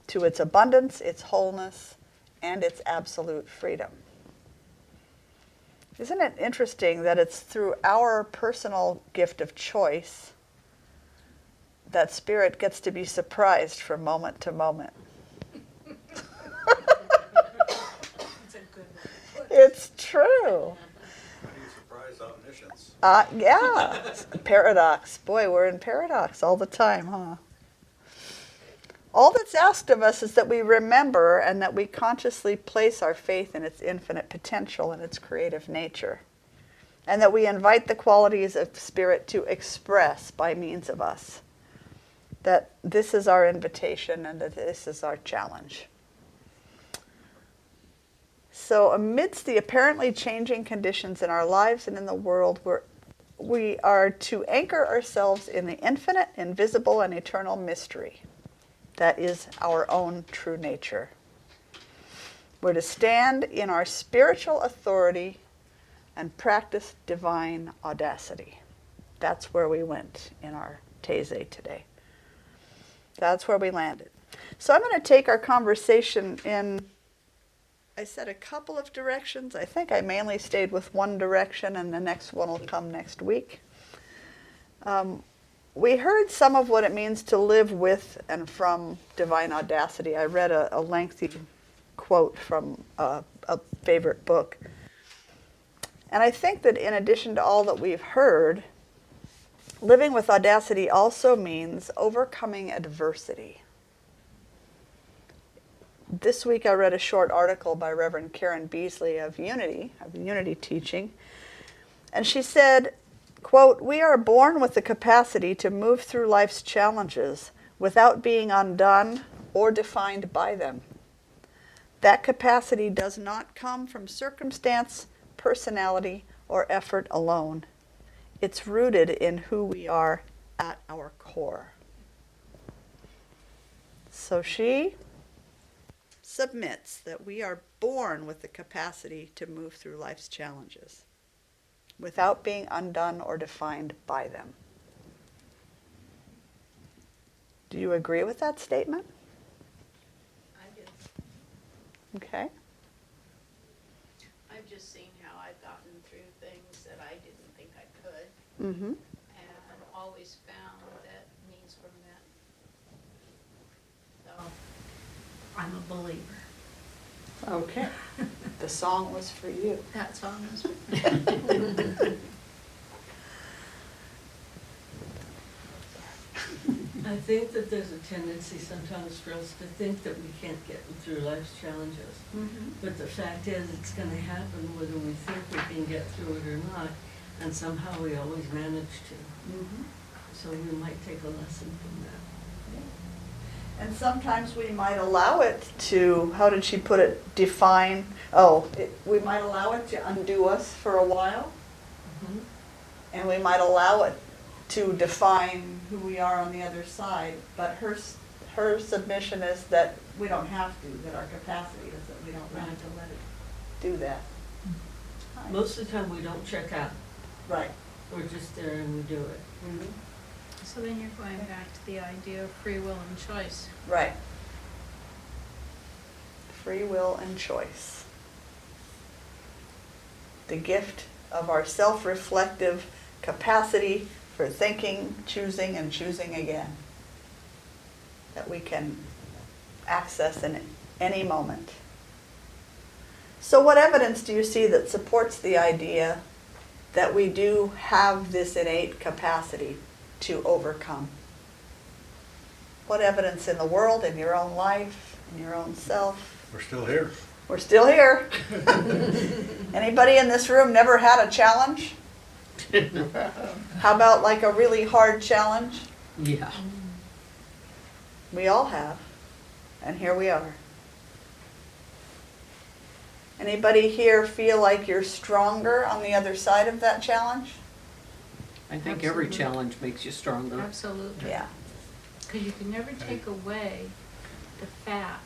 Speaker 2: to its abundance, its wholeness, and its absolute freedom. Isn't it interesting that it's through our personal gift of choice that spirit gets to be surprised from moment to moment? It's true.
Speaker 3: How do you surprise omniscience?
Speaker 2: Yeah, paradox. Boy, we're in paradox all the time, huh? All that's asked of us is that we remember and that we consciously place our faith in its infinite potential and its creative nature, and that we invite the qualities of spirit to express by means of us. That this is our invitation and that this is our challenge. So amidst the apparently changing conditions in our lives and in the world, we are to anchor ourselves in the infinite, invisible, and eternal mystery. That is our own true nature. We're to stand in our spiritual authority and practice divine audacity. That's where we went in our Taizé today. That's where we landed. So I'm going to take our conversation in, I said, a couple of directions. I think I mainly stayed with one direction, and the next one will come next week. We heard some of what it means to live with and from divine audacity. I read a lengthy quote from a favorite book. And I think that in addition to all that we've heard, living with audacity also means overcoming adversity. This week I read a short article by Reverend Karen Beasley of Unity teaching, and she said, quote, "We are born with the capacity to move through life's challenges without being undone or defined by them. That capacity does not come from circumstance, personality, or effort alone. It's rooted in who we are at our core." So she submits that we are born with the capacity to move through life's challenges without being undone or defined by them. Do you agree with that statement?
Speaker 8: I do.
Speaker 2: Okay.
Speaker 8: I've just seen how I've gotten through things that I didn't think I could,
Speaker 2: Mm-hmm.
Speaker 8: and always found that means were met. So, I'm a believer.
Speaker 2: Okay. The song was for you.
Speaker 8: That's all.
Speaker 9: I think that there's a tendency sometimes for us to think that we can't get through life's challenges. But the fact is, it's gonna happen whether we think we can get through it or not, and somehow we always manage to. So we might take a lesson from that.
Speaker 2: And sometimes we might allow it to, how did she put it, define, we might allow it to undo us for a while, and we might allow it to define who we are on the other side, but her submission is that we don't have to, that our capacity is that we don't have to let it do that.
Speaker 9: Most of the time, we don't check out.
Speaker 2: Right.
Speaker 9: We're just there and we do it.
Speaker 8: So then you're going back to the idea of free will and choice.
Speaker 2: Right. Free will and choice. The gift of our self-reflective capacity for thinking, choosing, and choosing again. That we can access in any moment. So what evidence do you see that supports the idea that we do have this innate capacity to overcome? What evidence in the world, in your own life, in your own self?
Speaker 3: We're still here.
Speaker 2: We're still here. Anybody in this room never had a challenge? How about like a really hard challenge?
Speaker 9: Yeah.
Speaker 2: We all have. And here we are. Anybody here feel like you're stronger on the other side of that challenge?
Speaker 10: I think every
Speaker 8: Absolutely.
Speaker 10: challenge makes you stronger.
Speaker 8: Absolutely.
Speaker 2: Yeah.
Speaker 8: Because you can never take away the fact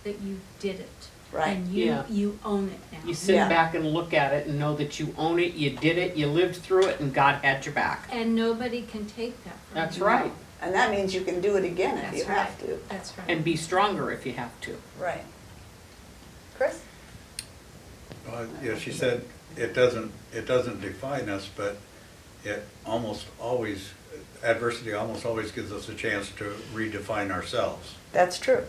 Speaker 8: that you did it.
Speaker 2: Right.
Speaker 8: And
Speaker 10: Yeah.
Speaker 8: you own it now.
Speaker 10: You sit
Speaker 2: Yeah.
Speaker 10: back and look at it and know that you own it, you did it, you lived through it, and God had your back.
Speaker 8: And nobody can take that from you.
Speaker 10: That's right.
Speaker 2: And that means you can do it again if
Speaker 8: That's
Speaker 2: you
Speaker 8: right.
Speaker 2: have to.
Speaker 8: That's right.
Speaker 10: And be stronger if you have to.
Speaker 2: Right. Chris?
Speaker 3: Yeah, she said it doesn't define us, but it almost always, adversity almost always gives us a chance to redefine ourselves.
Speaker 2: That's true.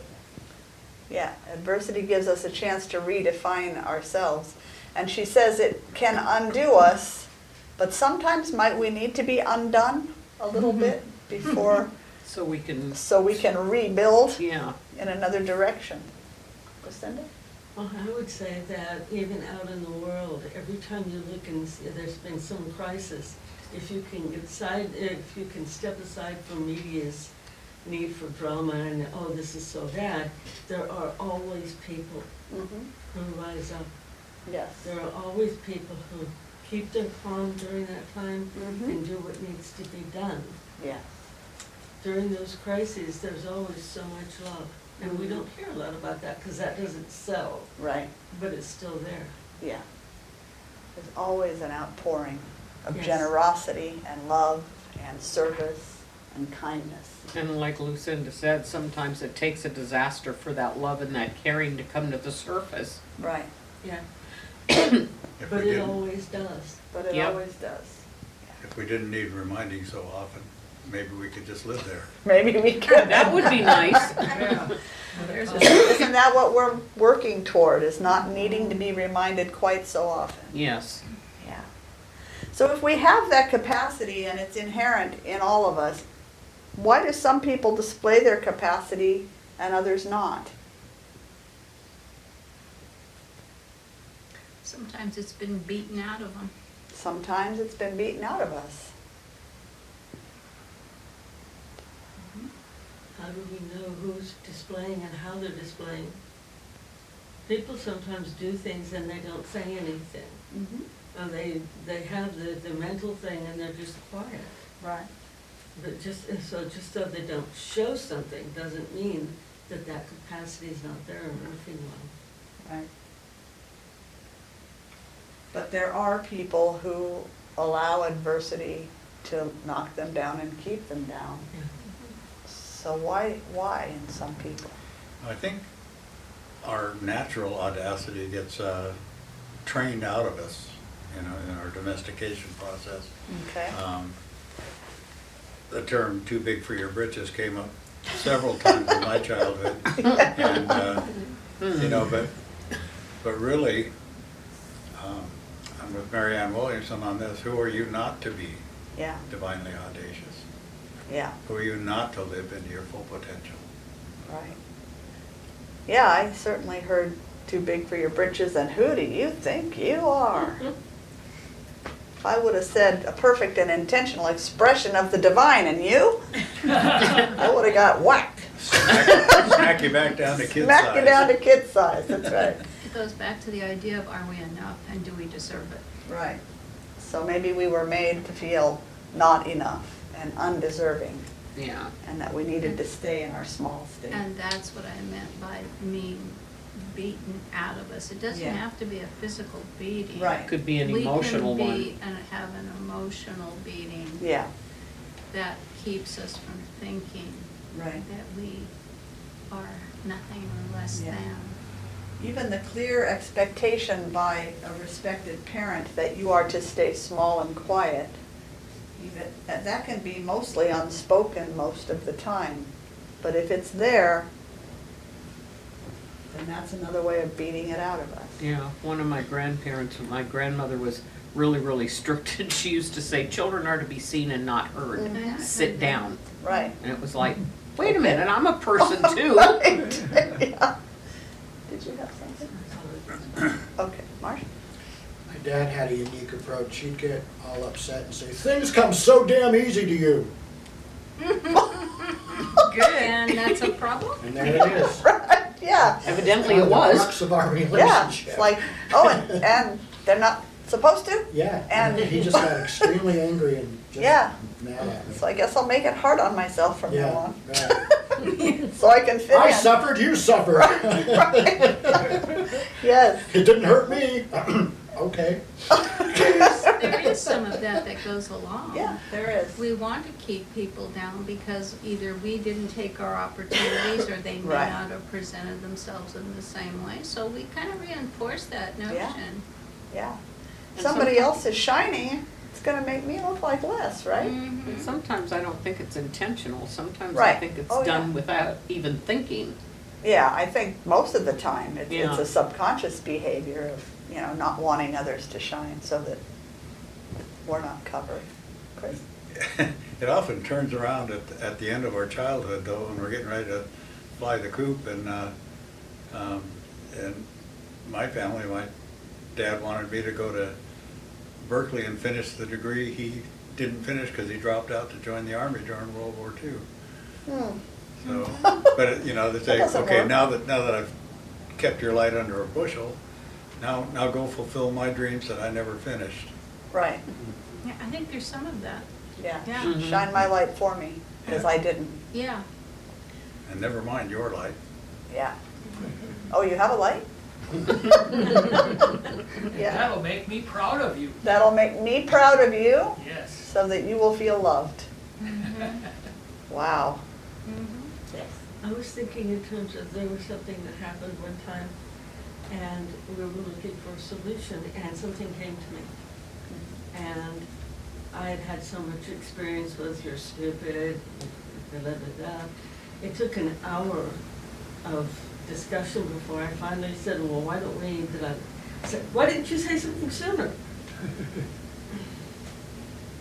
Speaker 2: Yeah, adversity gives us a chance to redefine ourselves. And she says it can undo us, but sometimes might we need to be undone a little bit before,
Speaker 10: So we can,
Speaker 2: so we can rebuild
Speaker 10: yeah.
Speaker 2: in another direction. Lucinda?
Speaker 9: Well, I would say that even out in the world, every time you look and see there's been some crisis, if you can step aside from media's need for drama and, oh, this is so bad, there are always people who rise up.
Speaker 2: Yes.
Speaker 9: There are always people who keep their calm during that time and do what needs to be done.
Speaker 2: Yeah.
Speaker 9: During those crises, there's always so much love. And we don't hear a lot about that because that doesn't sell,
Speaker 2: Right.
Speaker 9: but it's still there.
Speaker 2: Yeah. There's always an outpouring of
Speaker 9: Yes.
Speaker 2: generosity and love and service and kindness.
Speaker 10: And like Lucinda said, sometimes it takes a disaster for that love and that caring to come to the surface.
Speaker 2: Right.
Speaker 9: Yeah.
Speaker 3: If
Speaker 9: But
Speaker 3: we
Speaker 9: it
Speaker 3: didn't,
Speaker 9: always does.
Speaker 2: But it
Speaker 10: Yep.
Speaker 2: always does.
Speaker 3: if we didn't need reminding so often, maybe we could just live there.
Speaker 2: Maybe we could.
Speaker 10: That would be nice.
Speaker 2: Isn't that what we're working toward, is not needing to be reminded quite so often?
Speaker 10: Yes.
Speaker 2: Yeah. So if we have that capacity and it's inherent in all of us, why do some people display their capacity and others not?
Speaker 8: Sometimes it's been beaten out of them.
Speaker 2: Sometimes it's been beaten out of us.
Speaker 9: How do we know who's displaying and how they're displaying? People sometimes do things and they don't say anything. And they have the mental thing and they're just quiet.
Speaker 2: Right.
Speaker 9: But just so they don't show something doesn't mean that that capacity is not there and working well.
Speaker 2: Right. But there are people who allow adversity to knock them down and keep them down. So why in some people?
Speaker 3: I think our natural audacity gets trained out of us, in our domestication process.
Speaker 2: Okay.
Speaker 3: The term "too big for your britches" came up several times in my childhood, and but really, I'm with Marianne Williamson on this. Who are you not to be
Speaker 2: Yeah.
Speaker 3: divinely audacious?
Speaker 2: Yeah,
Speaker 3: for you not to live into your full potential.
Speaker 2: right. Yeah, I certainly heard too big for your britches and who do you think you are? If I would have said a perfect and intentional expression of the divine in you, I would have got whacked.
Speaker 3: Smack you back down to kid
Speaker 2: Smack
Speaker 3: size.
Speaker 2: you down to kid size, that's right.
Speaker 8: It goes back to the idea of are we enough and do we deserve it?
Speaker 2: Right. So maybe we were made to feel not enough and undeserving,
Speaker 10: Yeah.
Speaker 2: and that we needed to stay in our small state.
Speaker 8: And that's what I meant by being beaten out of us. It doesn't
Speaker 2: Yeah.
Speaker 8: have to be a physical beating.
Speaker 2: Right.
Speaker 10: Could be an emotional
Speaker 8: We can
Speaker 10: one.
Speaker 8: be and have an emotional beating
Speaker 2: Yeah,
Speaker 8: that keeps us from thinking
Speaker 2: right.
Speaker 8: that we are nothing or less
Speaker 2: Yeah.
Speaker 8: than.
Speaker 2: Even the clear expectation by a respected parent that you are to stay small and quiet, even, that can be mostly unspoken most of the time. But if it's there, then that's another way of beating it out of us.
Speaker 10: Yeah, one of my grandparents, my grandmother was really, really strict, and she used to say, children are to be seen and not heard.
Speaker 2: Mhm.
Speaker 10: Sit down.
Speaker 2: Right.
Speaker 10: And it was like, wait a minute, I'm a person too.
Speaker 2: Right. Yeah. Did you have something? Okay, Marsh?
Speaker 6: My dad had a unique approach. He'd get all upset and say, "Things come so damn easy to you."
Speaker 8: And that's a problem?
Speaker 6: And there it is.
Speaker 2: Right, yeah.
Speaker 10: Evidently
Speaker 6: One
Speaker 10: it
Speaker 6: of the
Speaker 10: was.
Speaker 6: crux of our
Speaker 2: Yeah,
Speaker 6: relationship.
Speaker 2: it's like, oh, and they're not supposed to?
Speaker 6: Yeah,
Speaker 2: and-
Speaker 6: and he just got extremely angry and just
Speaker 2: Yeah.
Speaker 6: mad at me.
Speaker 2: So I guess I'll make it hard on myself from now
Speaker 6: Yeah,
Speaker 2: on.
Speaker 6: right.
Speaker 2: So I can fit
Speaker 6: I
Speaker 2: in.
Speaker 6: suffered, you suffered.
Speaker 2: Yes.
Speaker 6: It didn't hurt me. Okay.
Speaker 8: There is some of that that goes along.
Speaker 2: Yeah, there is.
Speaker 8: We want to keep people down because either we didn't take our opportunities or they may
Speaker 2: Right.
Speaker 8: not have presented themselves in the same way. So we kind of reinforce that notion.
Speaker 2: Yeah.
Speaker 10: And
Speaker 2: Somebody
Speaker 10: sometimes-
Speaker 2: else is shining, it's gonna make me look like less, right?
Speaker 8: Mhm.
Speaker 10: And sometimes I don't think it's intentional, sometimes I
Speaker 2: Right.
Speaker 10: think it's
Speaker 2: Oh, yeah.
Speaker 10: done without even thinking.
Speaker 2: Yeah, I think most of the time, it's
Speaker 10: Yeah.
Speaker 2: a subconscious behavior of, not wanting others to shine so that we're not covered. Chris?
Speaker 3: It often turns around at the end of our childhood, though, when we're getting ready to fly the coop, and my family, my dad wanted me to go to Berkeley and finish the degree he didn't finish because he dropped out to join the Army during World War II.
Speaker 2: Hmm.
Speaker 3: So, but they say,
Speaker 2: doesn't
Speaker 3: okay,
Speaker 2: work.
Speaker 3: now that I've kept your light under a bushel, now go fulfill my dreams that I never finished.
Speaker 2: Right,
Speaker 8: Yeah, I think there's some of that.
Speaker 2: yeah.
Speaker 8: Yeah.
Speaker 10: Mhm.
Speaker 2: Shine my light for me, because
Speaker 3: Yeah.
Speaker 2: I didn't.
Speaker 8: Yeah.
Speaker 3: And never mind your light.
Speaker 2: Yeah. Oh, you have a light? Yeah.
Speaker 11: That'll make me proud of you.
Speaker 2: That'll make me proud of you,
Speaker 11: Yes.
Speaker 2: so that you will feel loved. Wow.
Speaker 8: Mhm.
Speaker 9: I was thinking in terms of, there was something that happened one time, and we were looking for a solution, and something came to me. And I had had so much experience with "you're stupid," da, da, da, da. It took an hour of discussion before I finally said, well, why don't we, I said, why didn't you say something sooner?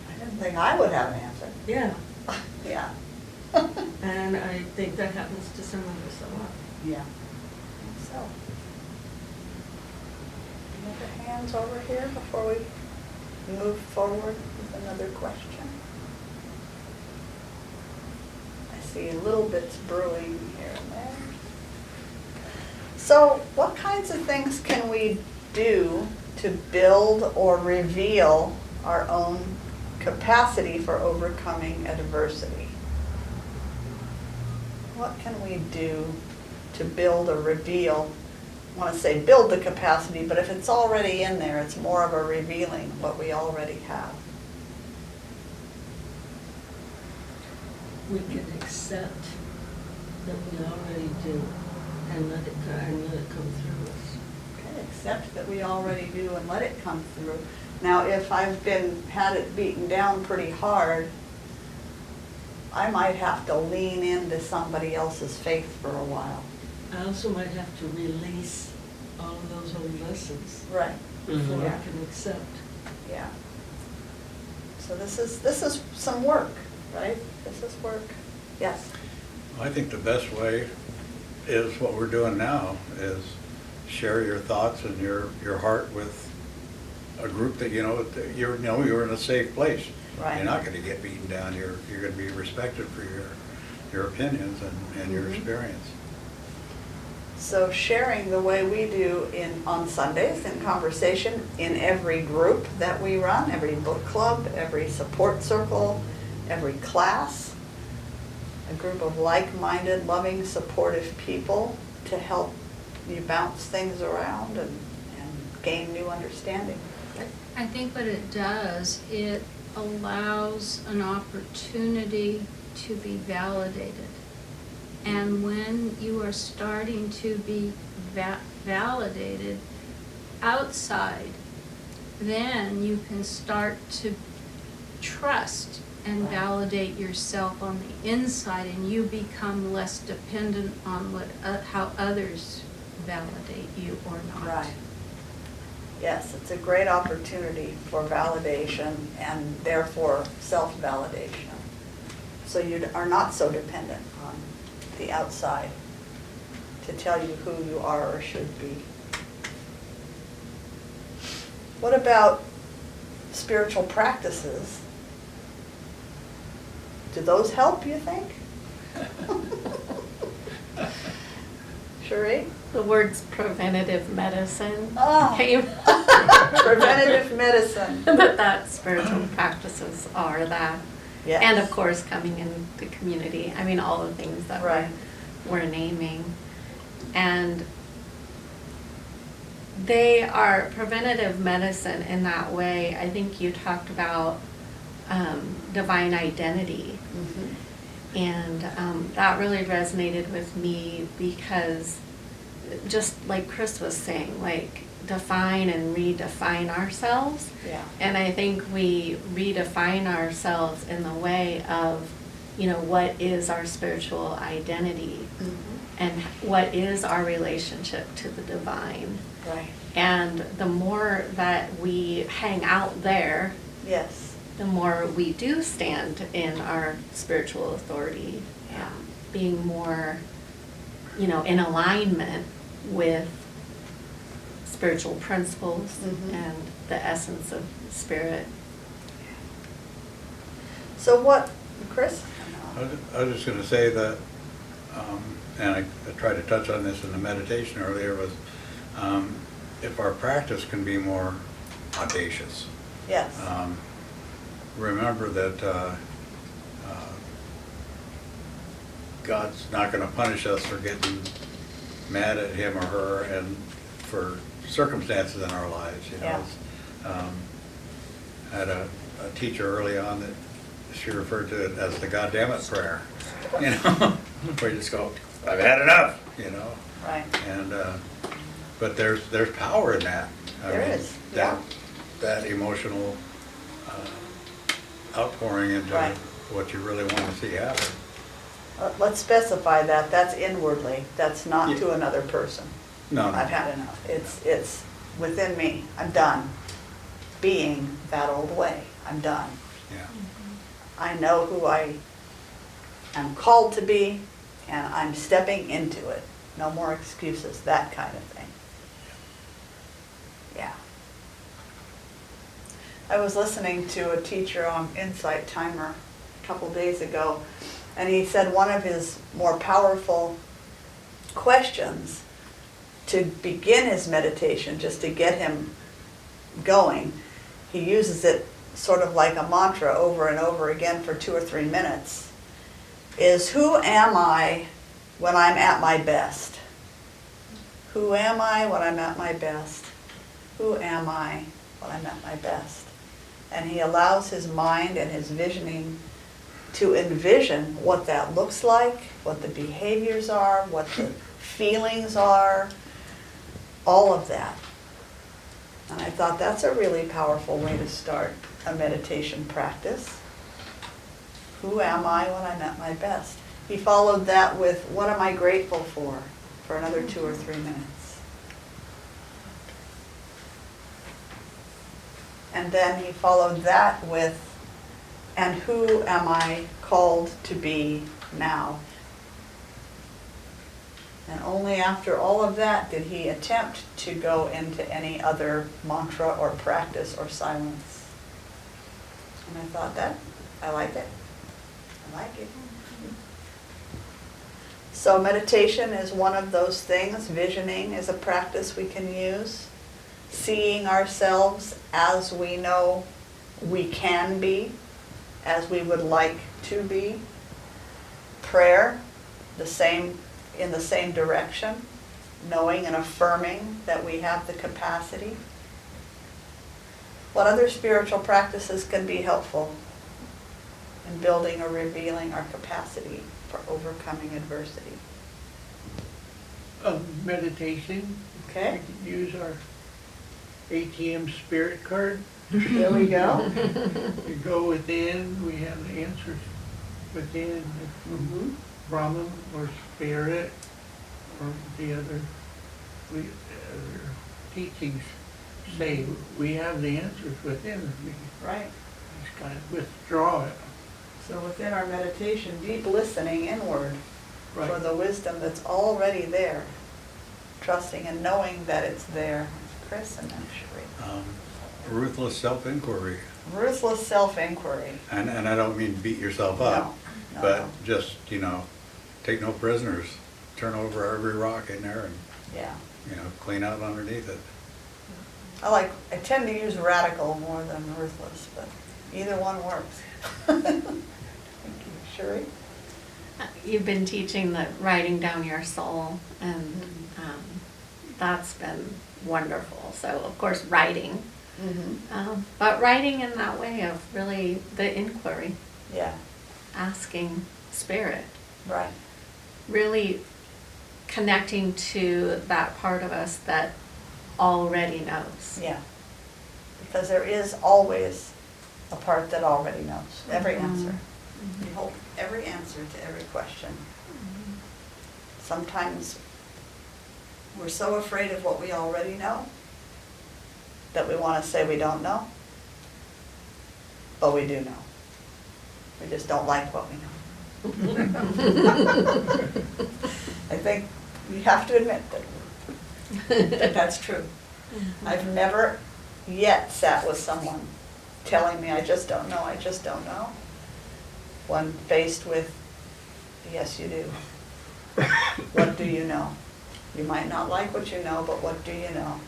Speaker 2: I didn't think I would have an answer.
Speaker 9: Yeah,
Speaker 2: Yeah.
Speaker 9: and I think that happens to some of us a lot.
Speaker 2: Yeah. So. Any other hands over here before we move forward with another question? I see little bits brewing here and there. So what kinds of things can we do to build or reveal our own capacity for overcoming adversity? What can we do to build or reveal? I want to say build the capacity, but if it's already in there, it's more of a revealing what we already have.
Speaker 9: We can accept that we already do and let it come through us.
Speaker 2: Okay, accept that we already do and let it come through. Now, if I've had it beaten down pretty hard, I might have to lean into somebody else's faith for a while.
Speaker 9: I also might have to release all of those old lessons
Speaker 2: Right.
Speaker 9: before
Speaker 2: Yeah.
Speaker 9: I can accept.
Speaker 2: Yeah. So this is some work. right? Does this work? Yes.
Speaker 3: I think the best way is what we're doing now, is share your thoughts and your heart with a group that you're in a safe place.
Speaker 2: Right.
Speaker 3: You're not going to get beaten down. You're going to be respected for your opinions and your experience.
Speaker 2: So sharing the way we do on Sundays in conversation in every group that we run, every book club, every support circle, every class, a group of like-minded, loving, supportive people to help you bounce things around and gain new understanding.
Speaker 8: I think what it does, it allows an opportunity to be validated. And when you are starting to be validated outside, then you can start to trust and validate yourself on the inside, and you become less dependent on how others validate you or not.
Speaker 2: Right. Yes, it's a great opportunity for validation and therefore self-validation. So you are not so dependent on the outside to tell you who you are or should be. What about spiritual practices? Do those help, you think? Cherie?
Speaker 1: The words preventative medicine
Speaker 2: Oh.
Speaker 1: came.
Speaker 2: Preventative medicine.
Speaker 1: that spiritual practices are that.
Speaker 2: Yes.
Speaker 1: And of course, coming in the community. I mean, all the things that
Speaker 2: Right.
Speaker 1: we're naming. And they are preventative medicine in that way. I think you talked about divine identity.
Speaker 2: Mhm.
Speaker 1: And that really resonated with me because just like Chris was saying, like define and redefine ourselves.
Speaker 2: Yeah.
Speaker 1: And I think we redefine ourselves in the way of, what is our spiritual identity
Speaker 2: Mhm.
Speaker 1: and what is our relationship to the divine.
Speaker 2: Right.
Speaker 1: And the more that we hang out there,
Speaker 2: Yes.
Speaker 1: the more we do stand in our spiritual authority, being more, in alignment with spiritual principles
Speaker 2: Mhm.
Speaker 1: and the essence of spirit.
Speaker 2: So what, Chris?
Speaker 3: I was just going to say that, and I tried to touch on this in the meditation earlier, was if our practice can be more audacious.
Speaker 2: Yes.
Speaker 3: Remember that God's not going to punish us for getting mad at him or her and for circumstances in our lives.
Speaker 2: Yeah.
Speaker 3: I had a teacher early on that she referred to it as the goddammit prayer. Where you just go, I've had enough.
Speaker 2: Right.
Speaker 3: And but there's power in that.
Speaker 2: There is, yeah.
Speaker 3: That emotional outpouring into
Speaker 2: Right.
Speaker 3: what you really want to see happen.
Speaker 2: Let's specify that. That's inwardly. That's not
Speaker 3: Yeah.
Speaker 2: to another person.
Speaker 3: No,
Speaker 2: I've had enough. It's within me. I'm done being that old way. I'm done.
Speaker 3: Yeah.
Speaker 2: I know who I am called to be, and I'm stepping into it. No more excuses, that kind of thing. Yeah. I was listening to a teacher on Insight Timer a couple days ago, and he said one of his more powerful questions to begin his meditation, just to get him going, he uses it sort of like a mantra over and over again for 2 or 3 minutes, is who am I when I'm at my best? Who am I when I'm at my best? Who am I when I'm at my best? And he allows his mind and his visioning to envision what that looks like, what the behaviors are, what the feelings are, all of that. And I thought that's a really powerful way to start a meditation practice. Who am I when I'm at my best? He followed that with, what am I grateful for another 2 or 3 minutes. And then he followed that with, And who am I called to be now? And only after all of that did he attempt to go into any other mantra or practice or silence. And I thought I like it. I like it. So meditation is one of those things. Visioning is a practice we can use. Seeing ourselves as we know we can be, as we would like to be. Prayer, in the same direction, knowing and affirming that we have the capacity. What other spiritual practices can be helpful in building or revealing our capacity for overcoming adversity?
Speaker 11: Meditation.
Speaker 2: Okay,
Speaker 11: We can use our ATM spirit card.
Speaker 2: there we go.
Speaker 11: We go within, we have the answers within,
Speaker 2: Mhm.
Speaker 11: Brahman or spirit or the other teachings say we have the answers within. We
Speaker 2: Right.
Speaker 11: just kind of withdraw it.
Speaker 2: So within our meditation, deep listening inward
Speaker 11: Right.
Speaker 2: for the wisdom that's already there, trusting and knowing that it's there. Chris and then Sheree.
Speaker 3: Ruthless self-inquiry.
Speaker 2: Ruthless self-inquiry.
Speaker 3: And I don't mean beat yourself up,
Speaker 2: No,
Speaker 3: but
Speaker 2: no.
Speaker 3: just, take no prisoners. Turn over every rock in there and,
Speaker 2: Yeah.
Speaker 3: clean out underneath it.
Speaker 2: I tend to use radical more than ruthless, but either one works. Thank you. Sheree?
Speaker 1: You've been teaching the writing down your soul, and that's been wonderful. So, of course, writing, but writing in that way of really the inquiry,
Speaker 2: Yeah,
Speaker 1: asking spirit,
Speaker 2: right.
Speaker 1: really connecting to that part of us that already knows.
Speaker 2: Yeah. Because there is always a part that already knows every answer. We hold every answer to every question. Sometimes we're so afraid of what we already know that we want to say we don't know, but we do know. We just don't like what we know. I think we have to admit that that's true. I've never yet sat with someone telling me, I just don't know, I just don't know. When faced with, yes, you do. What do you know? You might not like what you know, but what do you know?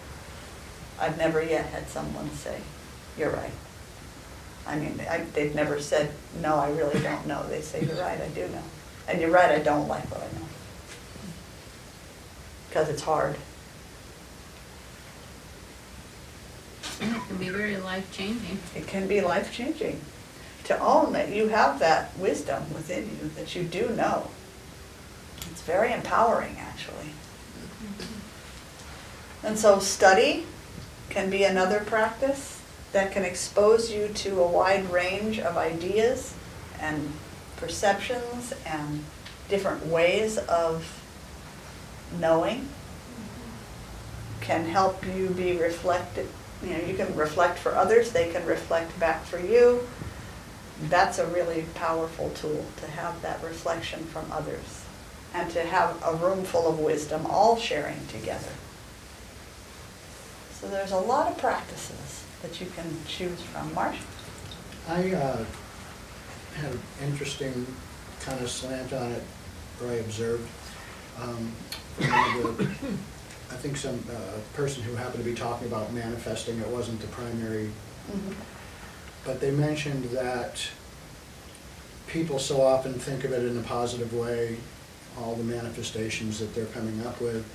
Speaker 2: I've never yet had someone say, you're right. I mean, they've never said, no, I really don't know. They say, you're right, I do know. And you're right, I don't like what I know. Because it's hard.
Speaker 8: And it can be very life-changing.
Speaker 2: It can be life-changing. To own that you have that wisdom within you, that you do know. It's very empowering, actually. And so study can be another practice that can expose you to a wide range of ideas and perceptions and different ways of knowing. Can help you be reflected. You can reflect for others, they can reflect back for you. That's a really powerful tool, to have that reflection from others and to have a room full of wisdom all sharing together. So there's a lot of practices that you can choose from. Marsh?
Speaker 6: I had an interesting kind of slant on it, or I observed. I think some person who happened to be talking about manifesting, it wasn't the primary, but they mentioned that people so often think of it in a positive way, all the manifestations that they're coming up with.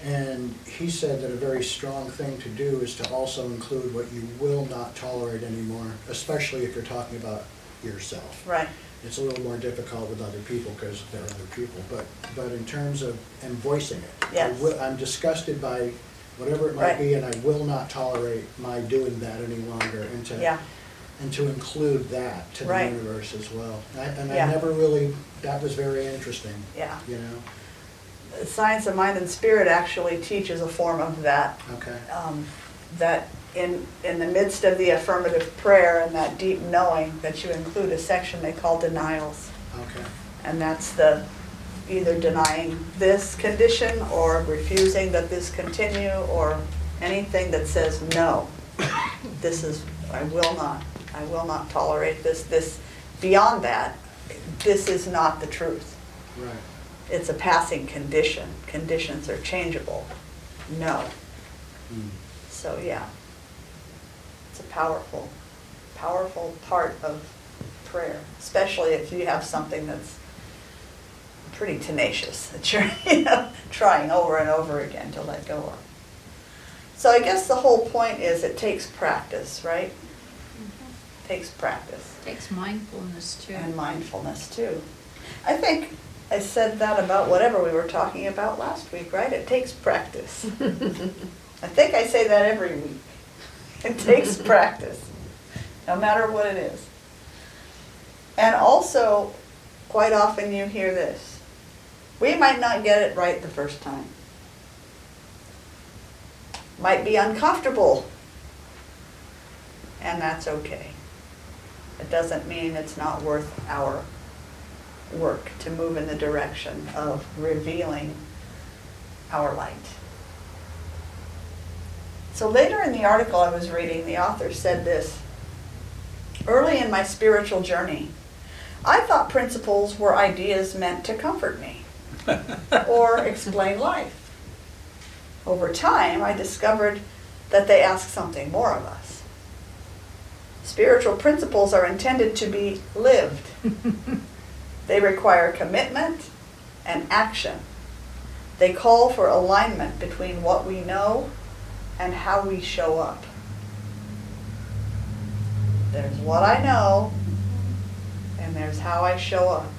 Speaker 6: And he said that a very strong thing to do is to also include what you will not tolerate anymore, especially if you're talking about yourself.
Speaker 2: Right.
Speaker 6: It's a little more difficult with other people because they're other people, but in terms of, and voicing it.
Speaker 2: Yes.
Speaker 6: I'm disgusted by whatever it might
Speaker 2: Right.
Speaker 6: be, and I will not tolerate my doing that any longer, and to include that to the
Speaker 2: Right.
Speaker 6: universe as well. And
Speaker 2: Yeah.
Speaker 6: I never really, that was very interesting,
Speaker 2: Yeah.
Speaker 6: you know?
Speaker 2: The Science of Mind and Spirit actually teaches a form of that.
Speaker 6: Okay.
Speaker 2: That in the midst of the affirmative prayer and that deep knowing, that you include a section they call denials.
Speaker 6: Okay.
Speaker 2: And that's the either denying this condition or refusing that this continue, or anything that says no. This is, I will not tolerate this. Beyond that, this is not the truth.
Speaker 6: Right.
Speaker 2: It's a passing condition. Conditions are changeable. No. So yeah, it's a powerful, powerful part of prayer, especially if you have something that's pretty tenacious that you're trying over and over again to let go of. So I guess the whole point is it takes practice, right? Takes practice.
Speaker 8: Takes mindfulness too.
Speaker 2: And mindfulness too. I think I said that about whatever we were talking about last week, right? It takes practice. I think I say that every week. It takes practice, no matter what it is. And also, quite often you hear this. We might not get it right the first time. Might be uncomfortable. And that's okay. It doesn't mean it's not worth our work to move in the direction of revealing our light. So later in the article I was reading, the author said this: early in my spiritual journey, I thought principles were ideas meant to comfort me or explain life. Over time, I discovered that they ask something more of us. Spiritual principles are intended to be lived. They require commitment and action. They call for alignment between what we know and how we show up. There's what I know, and there's how I show up.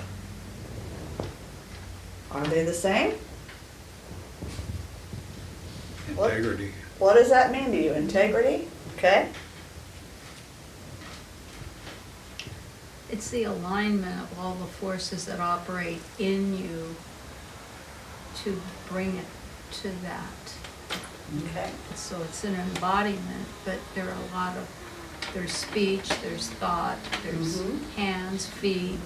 Speaker 2: Are they the same?
Speaker 3: Integrity.
Speaker 2: What does that mean to you? Integrity? Okay.
Speaker 8: It's the alignment of all the forces that operate in you to bring it to that.
Speaker 2: Okay.
Speaker 8: So it's an embodiment, but there are a lot of, there's speech, there's thought, there's hands, feet,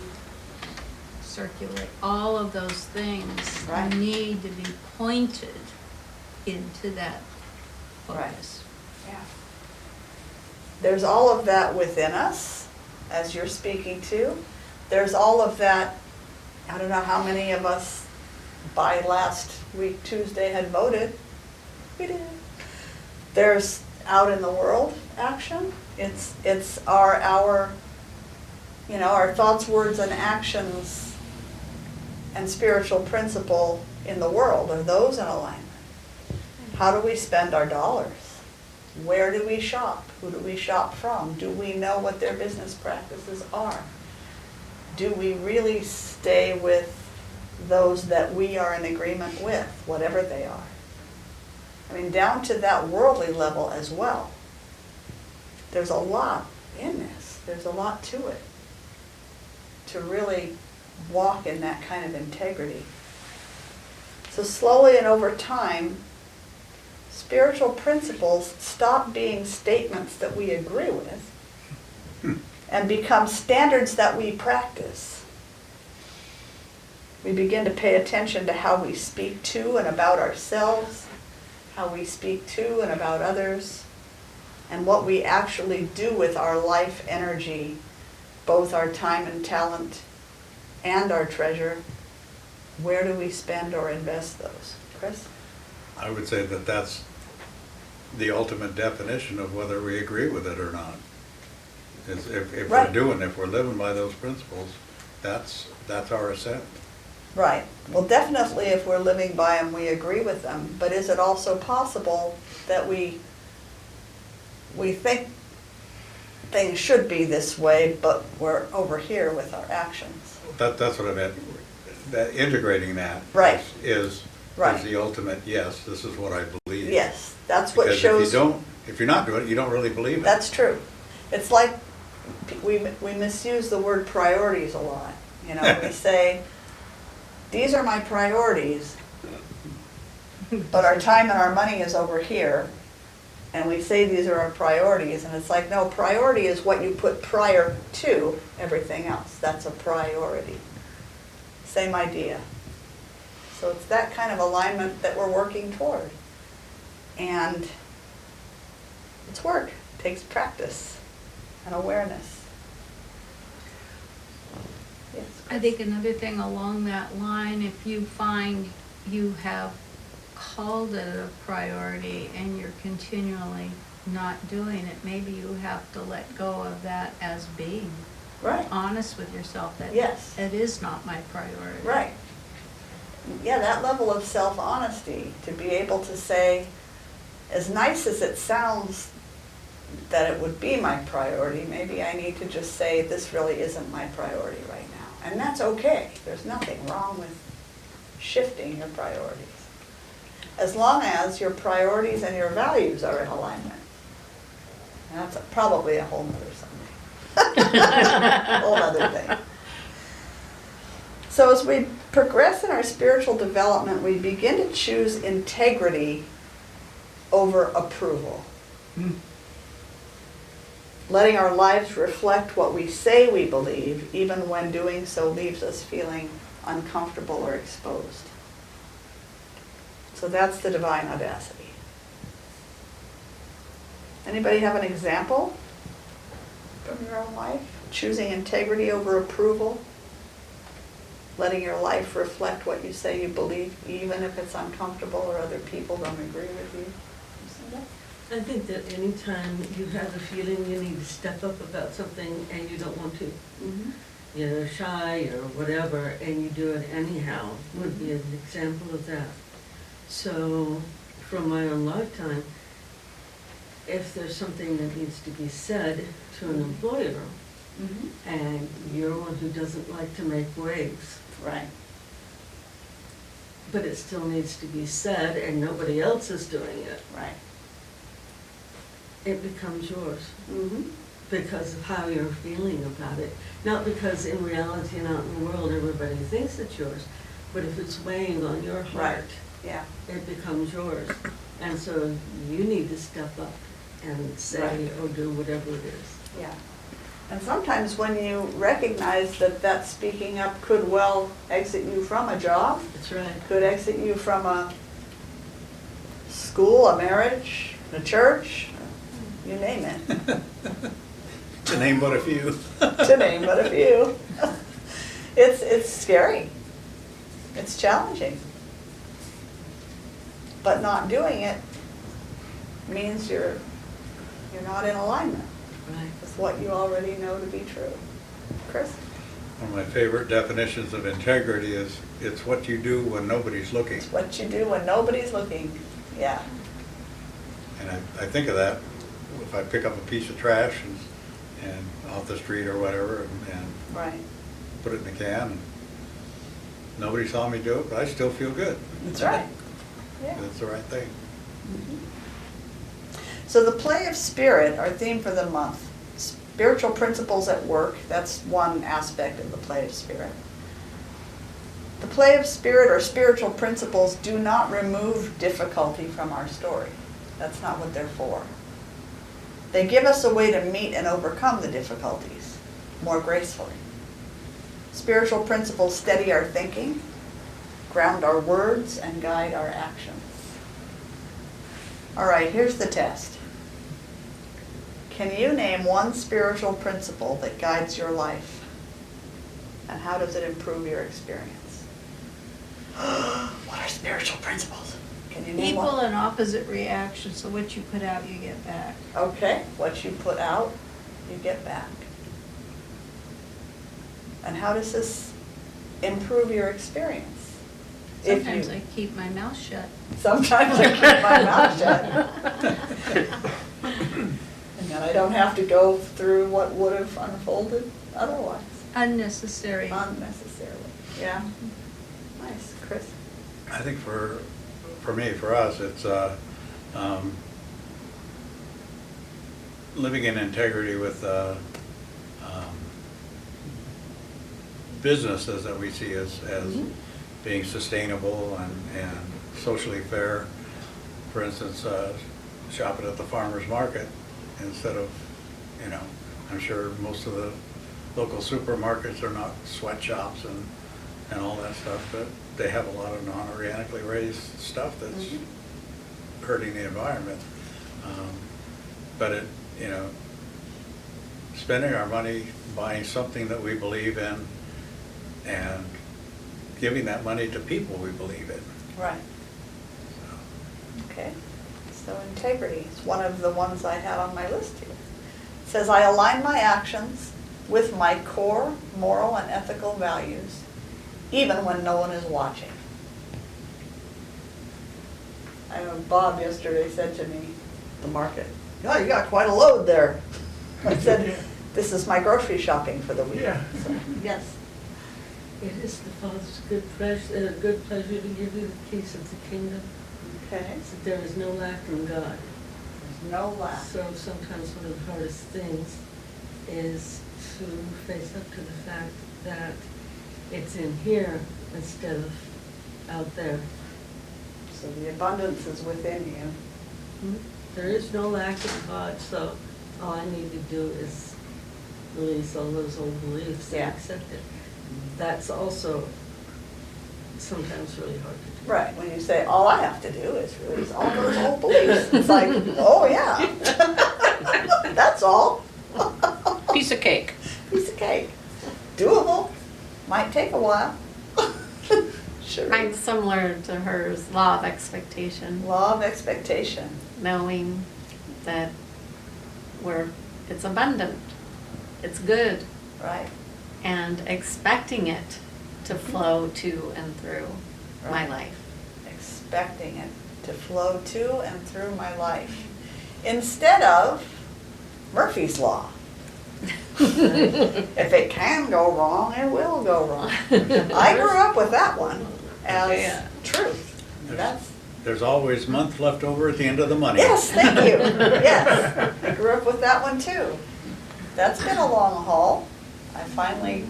Speaker 8: circulate, all of those things
Speaker 2: Right.
Speaker 8: need to be pointed into that focus.
Speaker 2: Right. Yeah. There's all of that within us, as you're speaking to. There's all of that, I don't know how many of us by last week, Tuesday, had voted. We did. There's out in the world action. It's our our thoughts, words, and actions and spiritual principle in the world. Are those in alignment? How do we spend our dollars? Where do we shop? Who do we shop from? Do we know what their business practices are? Do we really stay with those that we are in agreement with, whatever they are? I mean, down to that worldly level as well. There's a lot in this. There's a lot to it. To really walk in that kind of integrity. So slowly and over time, spiritual principles stop being statements that we agree with and become standards that we practice. We begin to pay attention to how we speak to and about ourselves, how we speak to and about others, and what we actually do with our life energy, both our time and talent and our treasure. Where do we spend or invest those? Chris?
Speaker 3: I would say that that's the ultimate definition of whether we agree with it or not. Is if
Speaker 2: Right.
Speaker 3: if we're living by those principles, that's our assent.
Speaker 2: Right. Well, definitely if we're living by them, we agree with them. But is it also possible that we think things should be this way, but we're over here with our actions?
Speaker 3: That's what I meant. That integrating that
Speaker 2: Right.
Speaker 3: is
Speaker 2: Right.
Speaker 3: the ultimate, yes, this is what I believe.
Speaker 2: Yes, that's what
Speaker 3: Because
Speaker 2: shows.
Speaker 3: if you're not doing it, you don't really believe it.
Speaker 2: That's true. It's like we misuse the word priorities a lot. We say, these are my priorities, but our time and our money is over here. And we say these are our priorities, and it's like, no, priority is what you put prior to everything else. That's a priority. Same idea. So it's that kind of alignment that we're working toward. And it's work. It takes practice and awareness. Yes,
Speaker 8: I think another thing along that line, if you find you have called it a priority and you're continually not doing it, maybe you have to let go of that as being
Speaker 2: right.
Speaker 8: honest with yourself that
Speaker 2: Yes.
Speaker 8: it is not my priority.
Speaker 2: Right. Yeah, that level of self-honesty, to be able to say, as nice as it sounds that it would be my priority, maybe I need to just say, this really isn't my priority right now. And that's okay. There's nothing wrong with shifting your priorities, as long as your priorities and your values are in alignment. And that's probably a whole nother Sunday. Whole other thing. So as we progress in our spiritual development, we begin to choose integrity over approval. Letting our lives reflect what we say we believe, even when doing so leaves us feeling uncomfortable or exposed. So that's the divine audacity. Anybody have an example from your own life? Choosing integrity over approval? Letting your life reflect what you say you believe, even if it's uncomfortable or other people don't agree with you?
Speaker 9: I think that anytime you have a feeling you need to step up about something and you don't want to, you're shy or whatever, and you do it anyhow, would be an example of that. So, from my own lifetime, if there's something that needs to be said to an employer, and you're one who doesn't like to make waves,
Speaker 2: Right.
Speaker 9: but it still needs to be said and nobody else is doing it,
Speaker 2: Right.
Speaker 9: it becomes yours
Speaker 2: Mm-hmm.
Speaker 9: because of how you're feeling about it. Not because in reality and out in the world everybody thinks it's yours, but if it's weighing on your
Speaker 2: Right.
Speaker 9: heart,
Speaker 2: Yeah.
Speaker 9: it becomes yours. And so you need to step up and say
Speaker 2: Right.
Speaker 9: or do whatever it is.
Speaker 2: Yeah. And sometimes when you recognize that that speaking up could well exit you from a job,
Speaker 9: That's right.
Speaker 2: could exit you from a school, a marriage, a church, you name it,
Speaker 3: To name but a few.
Speaker 2: to name but a few. It's scary. It's challenging. But not doing it means you're not in alignment
Speaker 9: Right.
Speaker 2: with what you already know to be true. Chris?
Speaker 3: One of my favorite definitions of integrity is it's what you do when nobody's looking.
Speaker 2: It's what you do when nobody's looking. Yeah.
Speaker 3: And I think of that if I pick up a piece of trash and off the street or whatever and
Speaker 2: Right.
Speaker 3: put it in the can. And nobody saw me do it, but I still feel good.
Speaker 2: That's right. Yeah.
Speaker 3: That's the right thing.
Speaker 2: So the play of spirit, our theme for the month, spiritual principles at work, that's one aspect of the play of spirit. The play of spirit or spiritual principles do not remove difficulty from our story. That's not what they're for. They give us a way to meet and overcome the difficulties more gracefully. Spiritual principles steady our thinking, ground our words, and guide our actions. All right, here's the test. Can you name one spiritual principle that guides your life? And how does it improve your experience? What are spiritual principles? Can you name
Speaker 8: Equal
Speaker 2: one?
Speaker 8: and opposite reaction, so what you put out, you get back.
Speaker 2: Okay, what you put out, you get back. And how does this improve your experience? If
Speaker 8: Sometimes
Speaker 2: you-
Speaker 8: I keep my mouth shut.
Speaker 2: Sometimes I keep my mouth shut. And then I don't have to go through what would have unfolded otherwise,
Speaker 8: Unnecessary.
Speaker 2: unnecessarily. Yeah. Nice, Chris.
Speaker 3: I think for me, for us, it's living in integrity with businesses that we see as being sustainable and socially fair. For instance, shopping at the farmer's market instead of, you know, I'm sure most of the local supermarkets are not sweatshops and all that stuff, but they have a lot of non-organically raised stuff that's hurting the environment. But it, you know, spending our money buying something that we believe in and giving that money to people we believe in.
Speaker 2: Right. Okay. So integrity is one of the ones I had on my list here. It says, I align my actions with my core moral and ethical values, even when no one is watching. I know Bob yesterday said to me, at the market, "Yeah, you got quite a load there." I said, "This is my grocery shopping for the week."
Speaker 11: Yeah.
Speaker 2: So, yes.
Speaker 9: It is the Father's good pleasure to give you the keys of the kingdom.
Speaker 2: Okay.
Speaker 9: So there is no lack in God.
Speaker 2: There's no lack.
Speaker 9: So sometimes one of the hardest things is to face up to the fact that it's in here instead of out there.
Speaker 2: So the abundance is within you.
Speaker 9: There is no lack in God, so all I need to do is release all those old beliefs and
Speaker 2: Yeah.
Speaker 9: accept it. That's also sometimes really hard to do.
Speaker 2: Right, when you say, all I have to do is release all those old beliefs, it's like, oh yeah. That's all.
Speaker 10: Piece of cake.
Speaker 2: Piece of cake. Doable, might take a while. Sure.
Speaker 1: Mine's similar to hers, law of expectation,
Speaker 2: Law of expectation.
Speaker 1: knowing that it's abundant, it's good,
Speaker 2: Right.
Speaker 1: and expecting it to flow to and through my
Speaker 2: Right.
Speaker 1: life.
Speaker 2: Expecting it to flow to and through my life. Instead of Murphy's Law. If it can go wrong, it will go wrong. I grew up with that one as
Speaker 1: Yeah.
Speaker 2: truth. That's,
Speaker 3: There's always month left over at the end of the money.
Speaker 2: yes, thank you. Yes, I grew up with that one too. That's been a long haul. I finally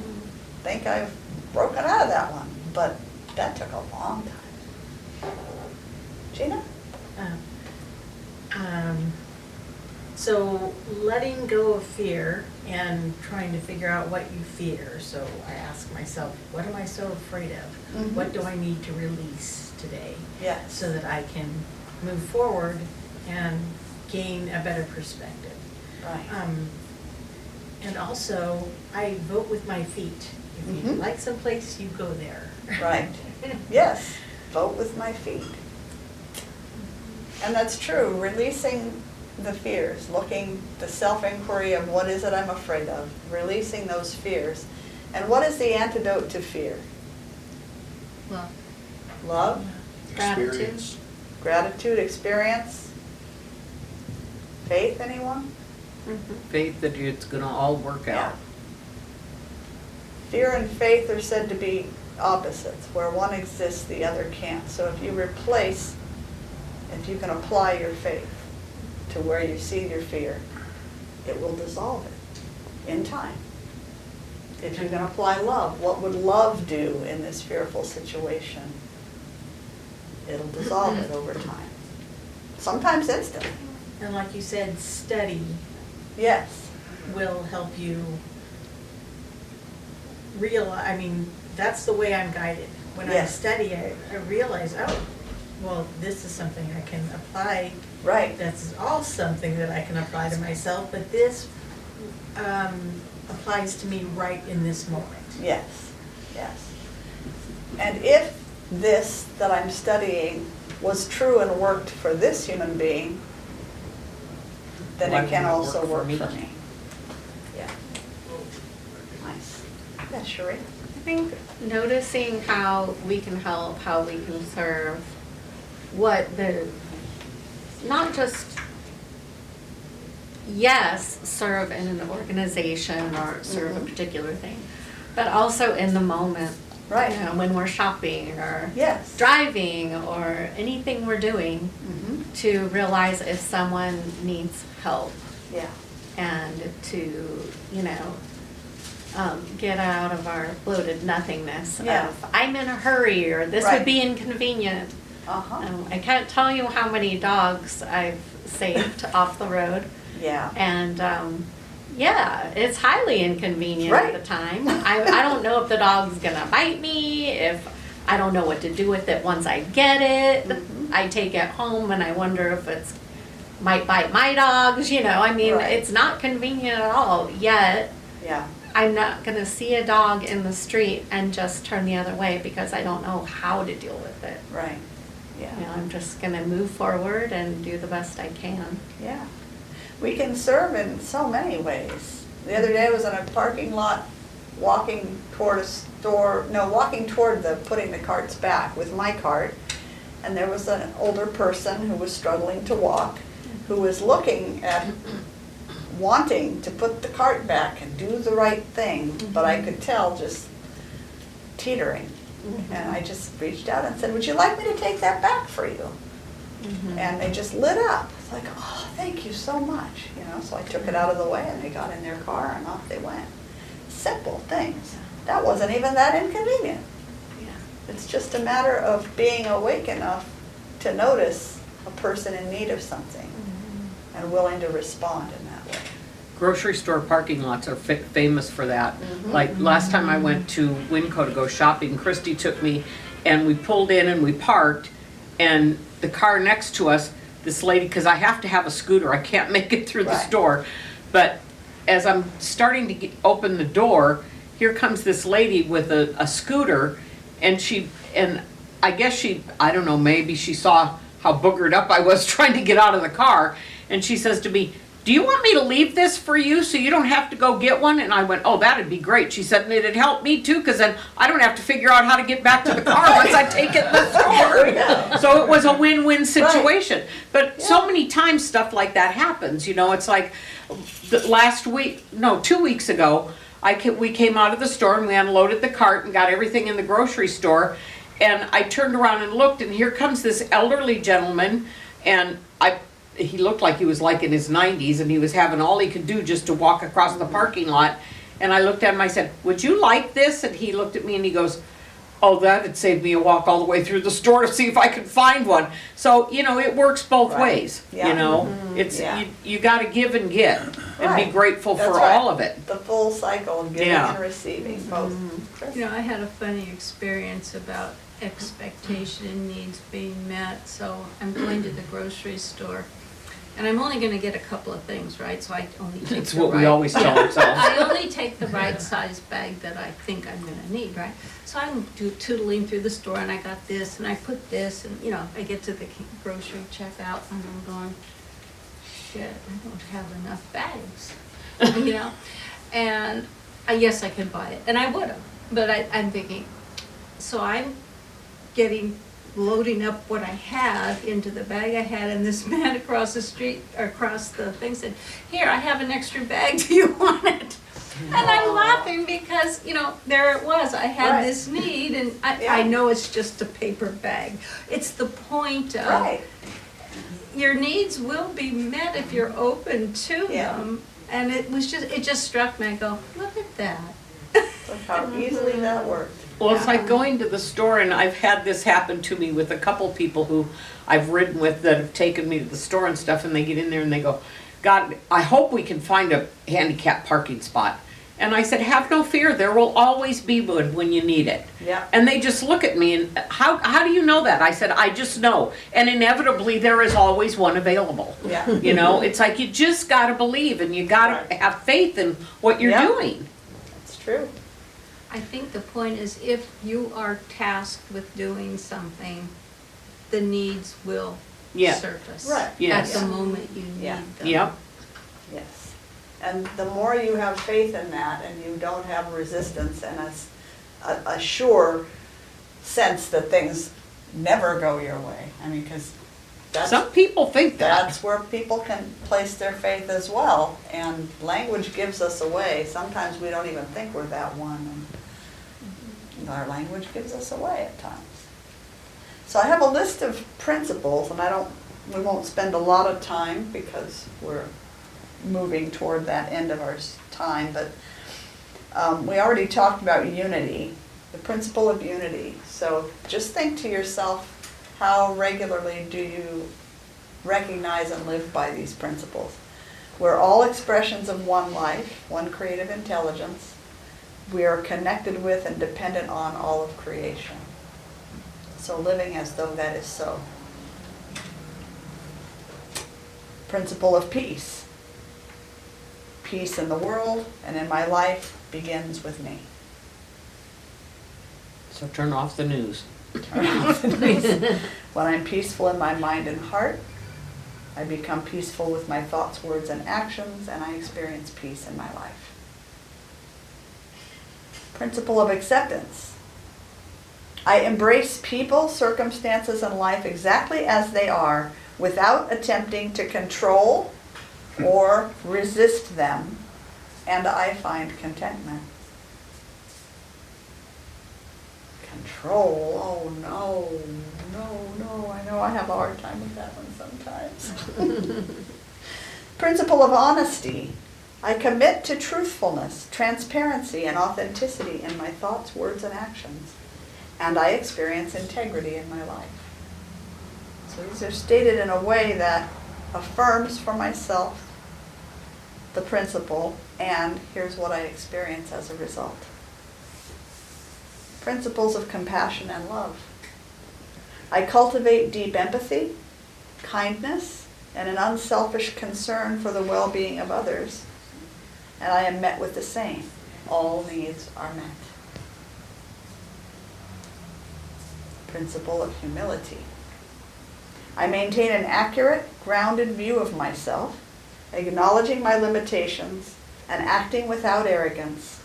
Speaker 2: think I've broken out of that one, but that took a long time. Gina?
Speaker 12: So letting go of fear and trying to figure out what you fear. So I ask myself, what am I so afraid of?
Speaker 2: Mhm.
Speaker 12: What do I need to release today
Speaker 2: Yes.
Speaker 12: so that I can move forward and gain a better perspective?
Speaker 2: Right.
Speaker 12: And also, I vote with my feet. If you
Speaker 2: Mhm.
Speaker 12: like someplace, you go there.
Speaker 2: Right. Yes, vote with my feet. And that's true, releasing the fears, the self-inquiry of what is it I'm afraid of, releasing those fears. And what is the antidote to fear?
Speaker 12: Love.
Speaker 2: Love,
Speaker 1: Gratitude.
Speaker 6: Experience.
Speaker 2: gratitude, experience, faith, anyone?
Speaker 10: Faith that it's gonna all work
Speaker 2: Yeah.
Speaker 10: out.
Speaker 2: Fear and faith are said to be opposites. Where one exists, the other can't. So if you can apply your faith to where you see your fear, it will dissolve it in time. If you can apply love, what would love do in this fearful situation? It'll dissolve it over time. Sometimes instantly.
Speaker 12: And like you said, study
Speaker 2: Yes.
Speaker 12: will help you realize, I mean, that's the way I'm guided. When I
Speaker 2: Yes.
Speaker 12: study, I realize, oh, well, this is something I can apply.
Speaker 2: Right.
Speaker 12: That's all something that I can apply to myself, but this applies to me right in this moment.
Speaker 2: Yes. Yes. And if this that I'm studying was true and worked for this human being, then
Speaker 10: Why
Speaker 2: it can
Speaker 10: wouldn't it
Speaker 2: also
Speaker 10: work
Speaker 2: work
Speaker 10: for
Speaker 2: for
Speaker 10: me?
Speaker 2: me. Yeah. Nice. Yeah, Sheree?
Speaker 1: I think noticing how we can help, how we can serve, not just, yes, serve in an organization or serve a particular thing, but also in the moment.
Speaker 2: Right.
Speaker 1: You know, when we're shopping or
Speaker 2: Yes.
Speaker 1: driving or anything we're doing,
Speaker 2: Mm-hmm.
Speaker 1: to realize if someone needs help
Speaker 2: Yeah.
Speaker 1: and to, get out of our bloated nothingness
Speaker 2: Yeah.
Speaker 1: of, I'm in a hurry, or this
Speaker 2: Right.
Speaker 1: would be inconvenient.
Speaker 2: Uh-huh.
Speaker 1: I can't tell you how many dogs I've saved off the road.
Speaker 2: Yeah.
Speaker 1: And yeah, it's highly inconvenient
Speaker 2: Right.
Speaker 1: at the time. I don't know if the dog's gonna bite me, if I don't know what to do with it once I get it.
Speaker 2: Mm-hmm.
Speaker 1: I take it home and I wonder if it's might bite my dogs, you know. I mean,
Speaker 2: Right.
Speaker 1: it's not convenient at all, yet
Speaker 2: Yeah.
Speaker 1: I'm not gonna see a dog in the street and just turn the other way because I don't know how to deal with it.
Speaker 2: Right. Yeah.
Speaker 1: You know, I'm just gonna move forward and do the best I can.
Speaker 2: Yeah. We can serve in so many ways. The other day I was in a parking lot walking toward a store, no, walking toward the, putting the carts back with my cart. And there was an older person who was struggling to walk, who was looking at wanting to put the cart back and do the right thing, but I could tell just teetering. And I just reached out and said, would you like me to take that back for you? And they just lit up. It's like, oh, thank you so much, you know. So I took it out of the way and they got in their car and off they went. Simple things. That wasn't even that inconvenient.
Speaker 1: Yeah.
Speaker 2: It's just a matter of being awake enough to notice a person in need of something and willing to respond in that way.
Speaker 10: Grocery store parking lots are famous for that. Like last time I went to Winco to go shopping, Christy took me and we pulled in and we parked, and the car next to us, this lady, because I have to have a scooter, I can't make it through the
Speaker 2: Right.
Speaker 10: store, but as I'm starting to open the door, here comes this lady with a scooter, and I guess I don't know, maybe she saw how boogered up I was trying to get out of the car, and she says to me, do you want me to leave this for you so you don't have to go get one? And I went, oh, that'd be great. She said, and it'd help me too, because then I don't have to figure out how to get back to the car once I take it in the store. So it was a win-win situation. But so many times stuff like that happens, you know. It's like last week, no, 2 weeks ago, we came out of the store and we unloaded the cart and got everything in the grocery store. And I turned around and looked, and here comes this elderly gentleman, and he looked like he was like in his 90s, and he was having all he could do just to walk across the parking lot. And I looked at him, I said, would you like this? And he looked at me and he goes, oh, that'd save me a walk all the way through the store to see if I could find one. So, you know, it works both ways,
Speaker 2: Yeah.
Speaker 10: you know. It's
Speaker 2: Yeah.
Speaker 10: you gotta give and get and be
Speaker 2: Right.
Speaker 10: grateful
Speaker 2: That's
Speaker 10: for
Speaker 2: right.
Speaker 10: all of it.
Speaker 2: The full cycle of giving
Speaker 10: Yeah.
Speaker 2: and receiving, both.
Speaker 8: You know, I had a funny experience about expectation and needs being met, so I'm going to the grocery store. And I'm only gonna get a couple of things, right? So I only take
Speaker 10: It's
Speaker 8: the
Speaker 10: what we
Speaker 8: right-
Speaker 10: always tell ourselves.
Speaker 8: I only take the right size bag that I think I'm gonna need, right? So I'm tootling through the store and I got this and I put this and, you know, I get to the grocery checkout and I'm going, shit, I don't have enough bags, you know? And yes, I could buy it, and I would've, but I'm thinking, so I'm loading up what I had into the bag I had, and this man across the street, or across the thing said, here, I have an extra bag, do you want it? And I'm laughing because, you know, there it was, I had
Speaker 2: Right.
Speaker 8: this need, and
Speaker 2: Yeah.
Speaker 8: I know it's just a paper bag. It's the point of,
Speaker 2: Right.
Speaker 8: your needs will be met if you're open to
Speaker 2: Yeah.
Speaker 8: them. And it just struck me, I go, look at that.
Speaker 2: Look how easily that worked.
Speaker 10: Well, it's like going to the store, and I've had this happen to me with a couple people who I've ridden with that have taken me to the store and stuff, and they get in there and they go, God, I hope we can find a handicap parking spot. And I said, have no fear, there will always be one when you need it.
Speaker 2: Yeah.
Speaker 10: And they just look at me and, how do you know that? I said, I just know. And inevitably, there is always one available.
Speaker 2: Yeah.
Speaker 10: You know, it's like you just gotta believe and you gotta
Speaker 2: Right.
Speaker 10: have faith in what you're
Speaker 2: Yeah.
Speaker 10: doing.
Speaker 2: It's true.
Speaker 8: I think the point is, if you are tasked with doing something, the needs will
Speaker 10: Yeah.
Speaker 8: surface.
Speaker 2: Right.
Speaker 8: At
Speaker 10: Yes.
Speaker 8: the moment you need
Speaker 2: Yeah.
Speaker 8: them.
Speaker 10: Yep.
Speaker 2: Yes. And the more you have faith in that and you don't have resistance and a sure sense that things never go your way. I mean, because
Speaker 10: Some people think that.
Speaker 2: that's where people can place their faith as well. And language gives us away. Sometimes we don't even think we're that one. And our language gives us away at times. So I have a list of principles, and we won't spend a lot of time because we're moving toward that end of our time, but we already talked about unity, the principle of unity. So just think to yourself, how regularly do you recognize and live by these principles. We're all expressions of one life, one creative intelligence. We are connected with and dependent on all of creation. So living as though that is so. Principle of peace. Peace in the world and in my life begins with me.
Speaker 10: So turn off the news.
Speaker 2: When I'm peaceful in my mind and heart, I become peaceful with my thoughts, words, and actions, and I experience peace in my life. Principle of acceptance. I embrace people, circumstances, and life exactly as they are without attempting to control or resist them, and I find contentment. Control, oh no, I know I have a hard time with that one sometimes. Principle of honesty. I commit to truthfulness, transparency, and authenticity in my thoughts, words, and actions, and I experience integrity in my life. So these are stated in a way that affirms for myself the principle, and here's what I experience as a result. Principles of compassion and love. I cultivate deep empathy, kindness, and an unselfish concern for the well-being of others, and I am met with the same. All needs are met. Principle of humility. I maintain an accurate, grounded view of myself, acknowledging my limitations and acting without arrogance,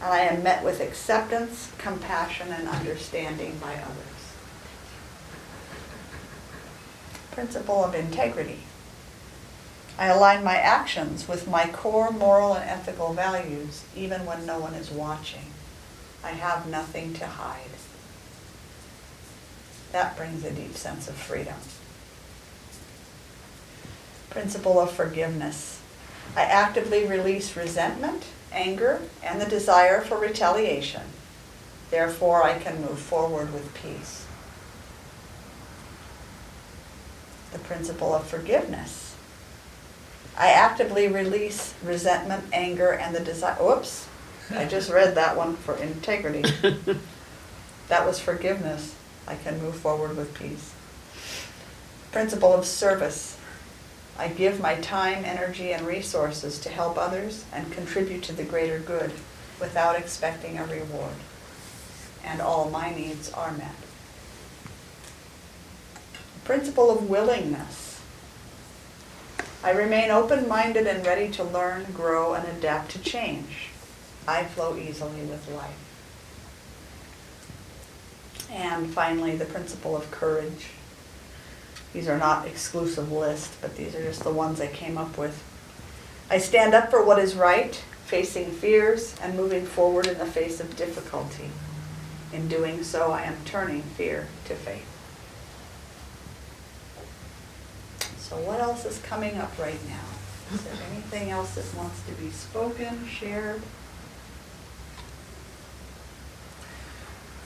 Speaker 2: and I am met with acceptance, compassion, and understanding by others. Principle of integrity. I align my actions with my core moral and ethical values, even when no one is watching. I have nothing to hide. That brings a deep sense of freedom. Principle of forgiveness. I actively release resentment, anger, and the desire for retaliation. Therefore, I can move forward with peace. The principle of forgiveness. I actively release resentment, anger, and the desire. Whoops, I just read that one for integrity. That was forgiveness. I can move forward with peace. Principle of service. I give my time, energy, and resources to help others and contribute to the greater good without expecting a reward. And all my needs are met. Principle of willingness. I remain open-minded and ready to learn, grow, and adapt to change. I flow easily with life. And finally, the principle of courage. These are not exclusive lists, but these are just the ones I came up with. I stand up for what is right, facing fears and moving forward in the face of difficulty. In doing so, I am turning fear to faith. So what else is coming up right now? Is there anything else that wants to be spoken, shared?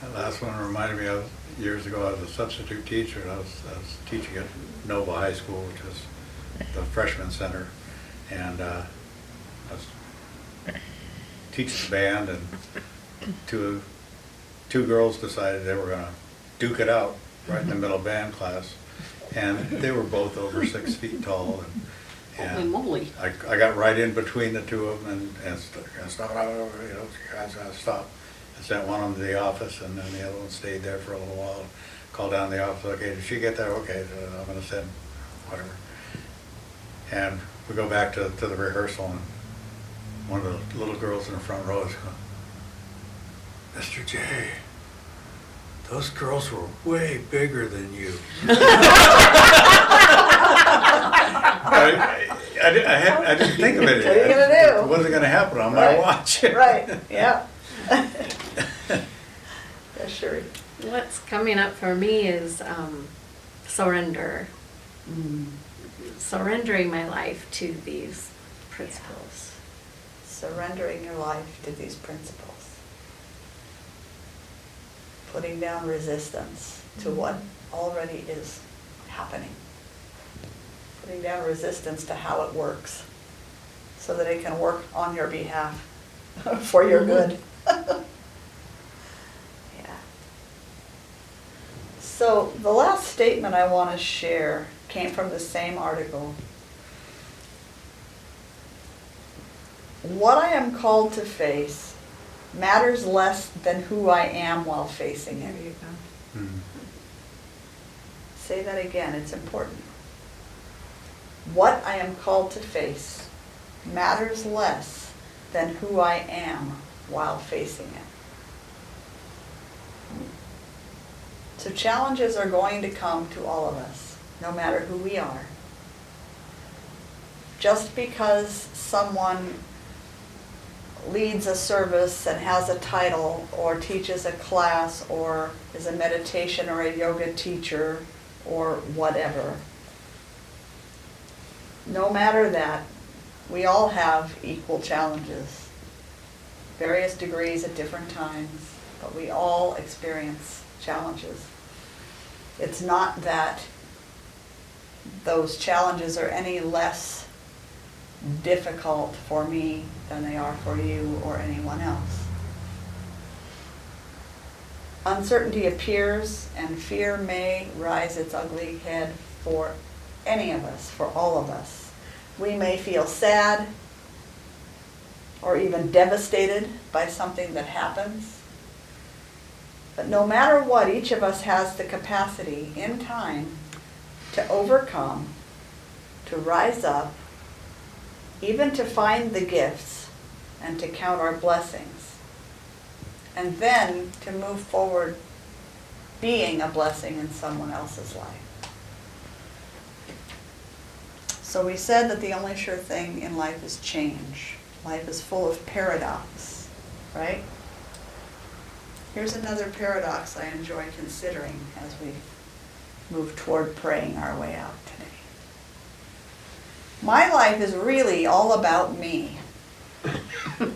Speaker 3: That last one reminded me of years ago. I was a substitute teacher, and I was teaching at Nova High School, which is the freshman center, and I was teaching the band, and two girls decided they were going to duke it out right in the middle of band class, and they were both over 6 feet tall, and
Speaker 10: Holy moly.
Speaker 3: I got right in between the two of them and stop, stop. I sent one of them to the office, and then the other one stayed there for a little while. Called down the office, okay, did she get there? Okay, I'm going to send whatever. And we go back to the rehearsal, and one of the little girls in the front row is going, Mr. J, those girls were way bigger than you. I didn't think of it.
Speaker 2: What are you going to do?
Speaker 3: It wasn't going to happen on my watch.
Speaker 2: Right, yeah. Yeah, sure.
Speaker 1: What's coming up for me is surrender. Surrendering my life to these principles.
Speaker 2: Surrendering your life to these principles. Putting down resistance to what already is happening. putting down resistance to how it works so that it can work on your behalf for your good. Yeah. So the last statement I want to share came from the same article. What I am called to face matters less than who I am while facing it.
Speaker 1: There you go.
Speaker 3: Mm.
Speaker 2: Say that again, it's important. What I am called to face matters less than who I am while facing it. So challenges are going to come to all of us, no matter who we are. Just because someone leads a service and has a title or teaches a class or is a meditation or a yoga teacher or whatever, no matter that, we all have equal challenges, various degrees at different times, but we all experience challenges. It's not that those challenges are any less difficult for me than they are for you or anyone else. Uncertainty appears and fear may rise its ugly head for any of us, for all of us. We may feel sad or even devastated by something that happens. But no matter what, each of us has the capacity in time to overcome, to rise up, even to find the gifts and to count our blessings, and then to move forward being a blessing in someone else's life. So we said that the only sure thing in life is change. Life is full of paradox, right? Here's another paradox I enjoy considering as we move toward praying our way out today. My life is really all about me.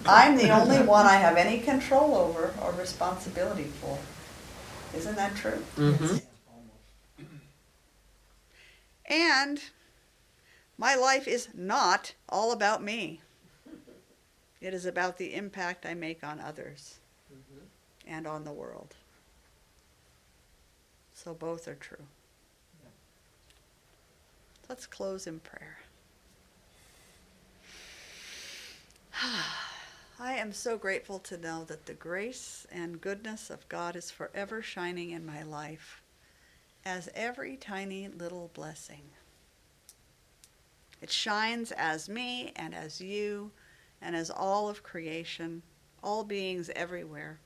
Speaker 2: I'm the only one I have any control over or responsibility for. Isn't that true?
Speaker 10: Mm-hmm.
Speaker 2: And my life is not all about me. It is about the impact I make on others and on the world. So both are true. Let's close in prayer. I am so grateful to know that the grace and goodness of God is forever shining in my life as every tiny little blessing. It shines as me and as you and as all of creation, all beings everywhere.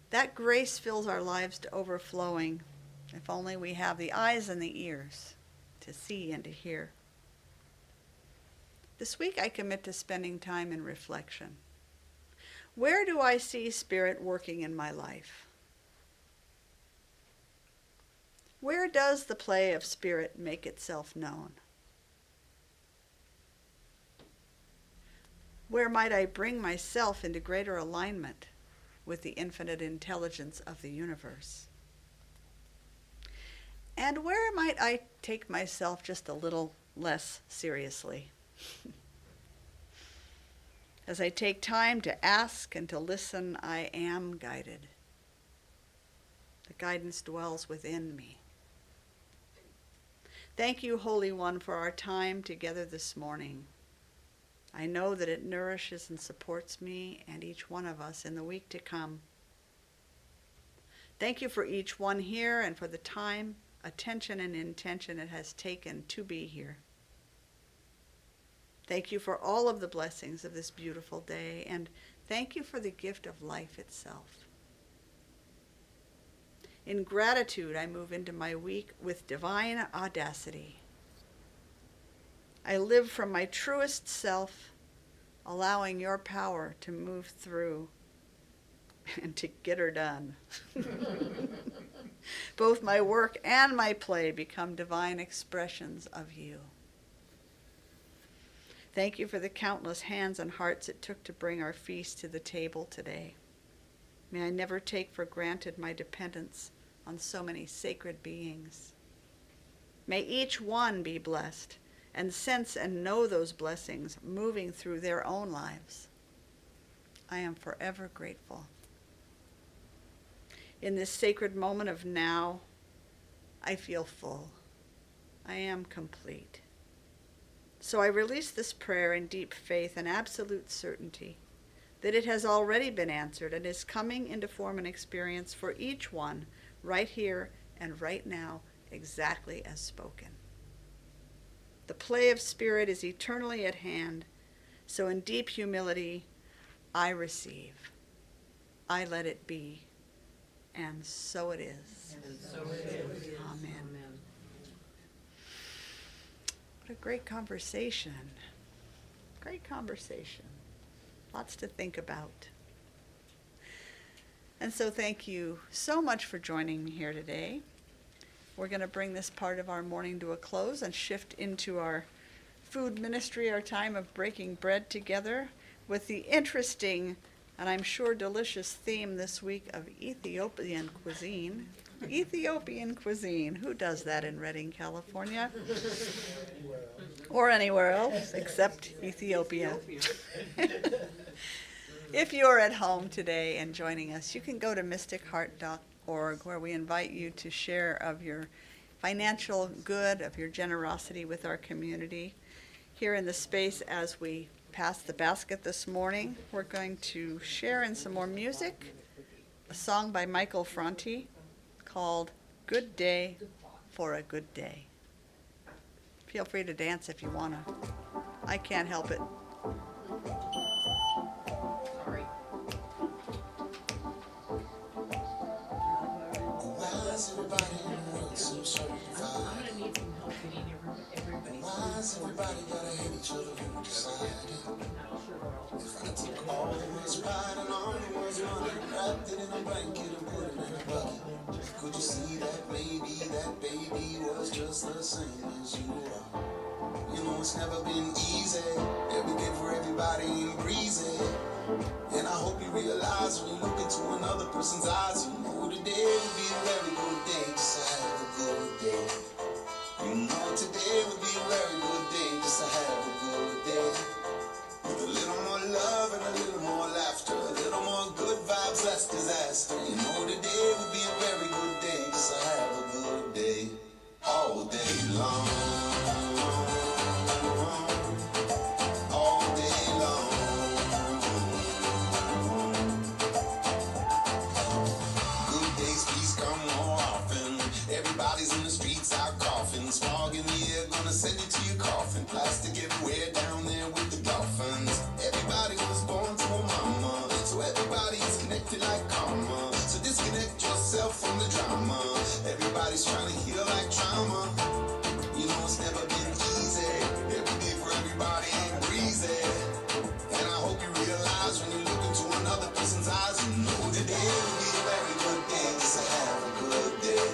Speaker 2: That grace fills our lives to overflowing, if only we have the eyes and the ears to see and to hear. This week I commit to spending time in reflection. Where do I see Spirit working in my life? Where does the play of Spirit make itself known? Where might I bring myself into greater alignment with the infinite intelligence of the universe? And where might I take myself just a little less seriously? As I take time to ask and to listen, I am guided. The guidance dwells within me. Thank you, Holy One, for our time together this morning. I know that it nourishes and supports me and each one of us in the week to come. Thank you for each one here and for the time, attention, and intention it has taken to be here. Thank you for all of the blessings of this beautiful day, and thank you for the gift of life itself. In gratitude, I move into my week with divine audacity. I live from my truest self, allowing your power to move through and to get her done. Both my work and my play become divine expressions of you. Thank you for the countless hands and hearts it took to bring our feast to the table today. May I never take for granted my dependence on so many sacred beings. May each one be blessed and sense and know those blessings moving through their own lives. I am forever grateful. In this sacred moment of now, I feel full. I am complete. So I release this prayer in deep faith and absolute certainty that it has already been answered and is coming into form and experience for each one right here and right now, exactly as spoken. The play of spirit is eternally at hand, so in deep humility, I receive. I let it be, and so it is.
Speaker 10: And so it is.
Speaker 2: Amen.
Speaker 10: Amen.
Speaker 2: What a great conversation. Great conversation. Lots to think about. And so thank you so much for joining me here today. We're going to bring this part of our morning to a close and shift into our food ministry, our time of breaking bread together, with the interesting and I'm sure delicious theme this week of Ethiopian cuisine. Ethiopian cuisine. Who does that in Redding, California? Or anywhere else except Ethiopia. If you're at home today and joining us, you can go to mysticheart.org, where we invite you to share of your financial good, of your generosity with our community. Here in the space, as we pass the basket this morning, we're going to share in some more music, a song by Michael Franti called Good Day for a Good Day. Feel free to dance if you want to. I can't help it.
Speaker 10: Sorry. I'm gonna need some help getting everybody.
Speaker 7: Why does everybody gotta hate each other when decided? If I took all the was right and all the was wrong, wrapped it in a blanket and put it in a bucket, could you see that maybe that baby was just the same as you are? You know it's never been easy. Every day for everybody ain't breezy. And I hope you realize when you look into another person's eyes, you know today would be a very good day. Just to have a good day. You know today would be a very good day. Just to have a good day. With a little more love and a little more laughter, a little more good vibes, less disaster. You know today would be a very good day. Just to have a good day. All day long. Everybody's in the streets out coughing. Smog in the air, gonna send you to your coffin. Plastic everywhere down there with the dolphins. Everybody was born to a mama, so everybody is connected like karma. So disconnect yourself from the drama. Everybody's trying to heal like trauma. You know it's never been easy. Every day for everybody ain't breezy. And I hope you realize when you look into another person's eyes, you know today will be a very good day. Just to have a good day.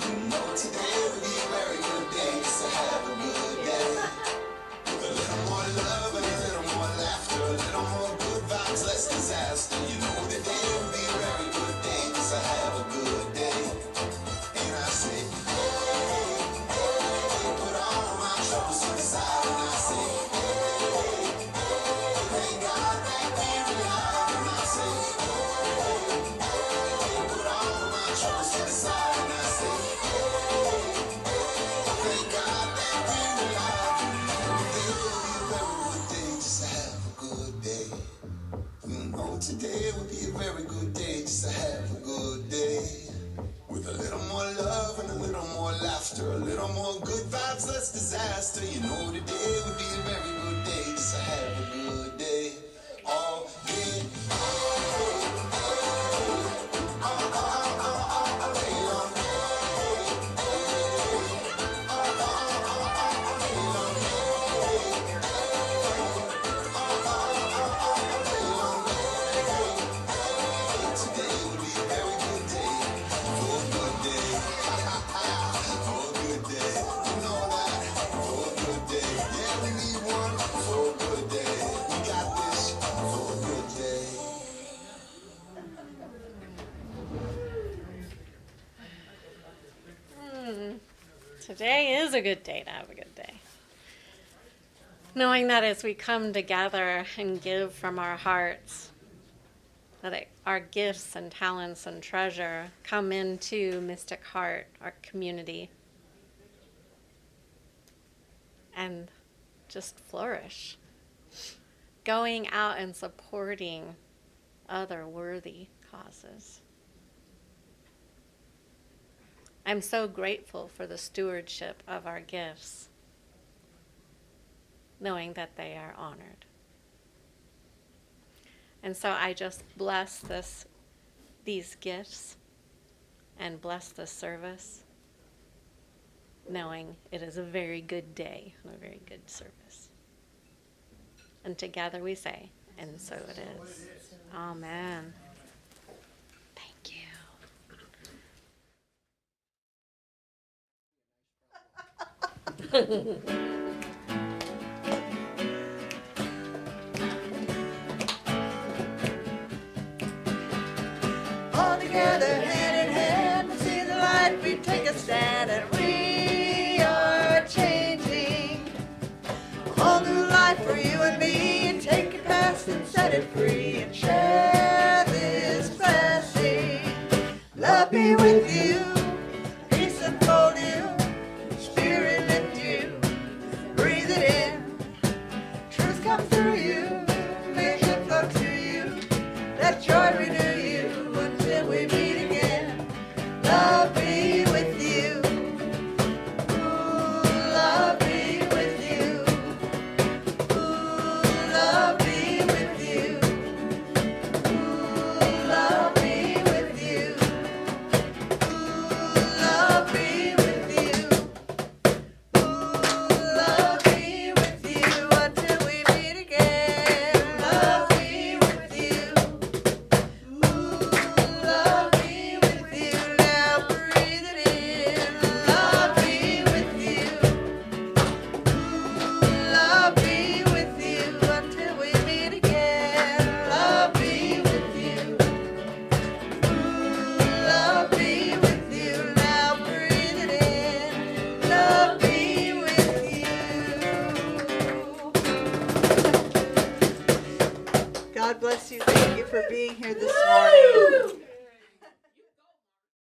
Speaker 7: You know today would be a very good day, just to have a good day. With a little more love and a little more laughter, a little more good vibes, less disaster. You know today would be a very good day, just to have a good day. And I say, hey, hey, put all my troubles to the side. And I say, hey, hey, thank God that we're alive. And I say, hey, hey, put all my troubles to the side. And I say, today would be a very good day, just to have a good day. With a little more love and a little more laughter, a little more good vibes, less disaster. You know today would be a very good day, just to have a good day. All day, we
Speaker 1: Today is a good day to have a good day. Knowing that as we come together and give from our hearts, that our gifts and talents and treasure come into Mystic Heart, our community, and just flourish. Going out and supporting other worthy causes. I'm so grateful for the stewardship of our gifts, knowing that they are honored. And so I just bless these gifts and bless this service, knowing it is a very good day and a very good service. And together we say, and so it is. Amen. Thank you.
Speaker 7: All together, hand in hand, we see the light, we take a stand, and we are changing. A whole new life for you and me, and take your past and set it free, and share this blessing. Love be with you, peace unfold you, spirit lift you, breathe it in, truth come through you, vision flow to you, let joy renew you until we meet again. Love be with you. Ooh, love be with you. Ooh, love be with you. Ooh, love be with you. Ooh, love be with you. Ooh, love be with you until we meet again. Love be with you. Ooh, love be with you. Now breathe it in. Love be with you. Ooh, love be with you until we meet again. Love be with you. Ooh, love be with you. Now breathe it in. Love be with you. God bless you. Thank you for being here this morning.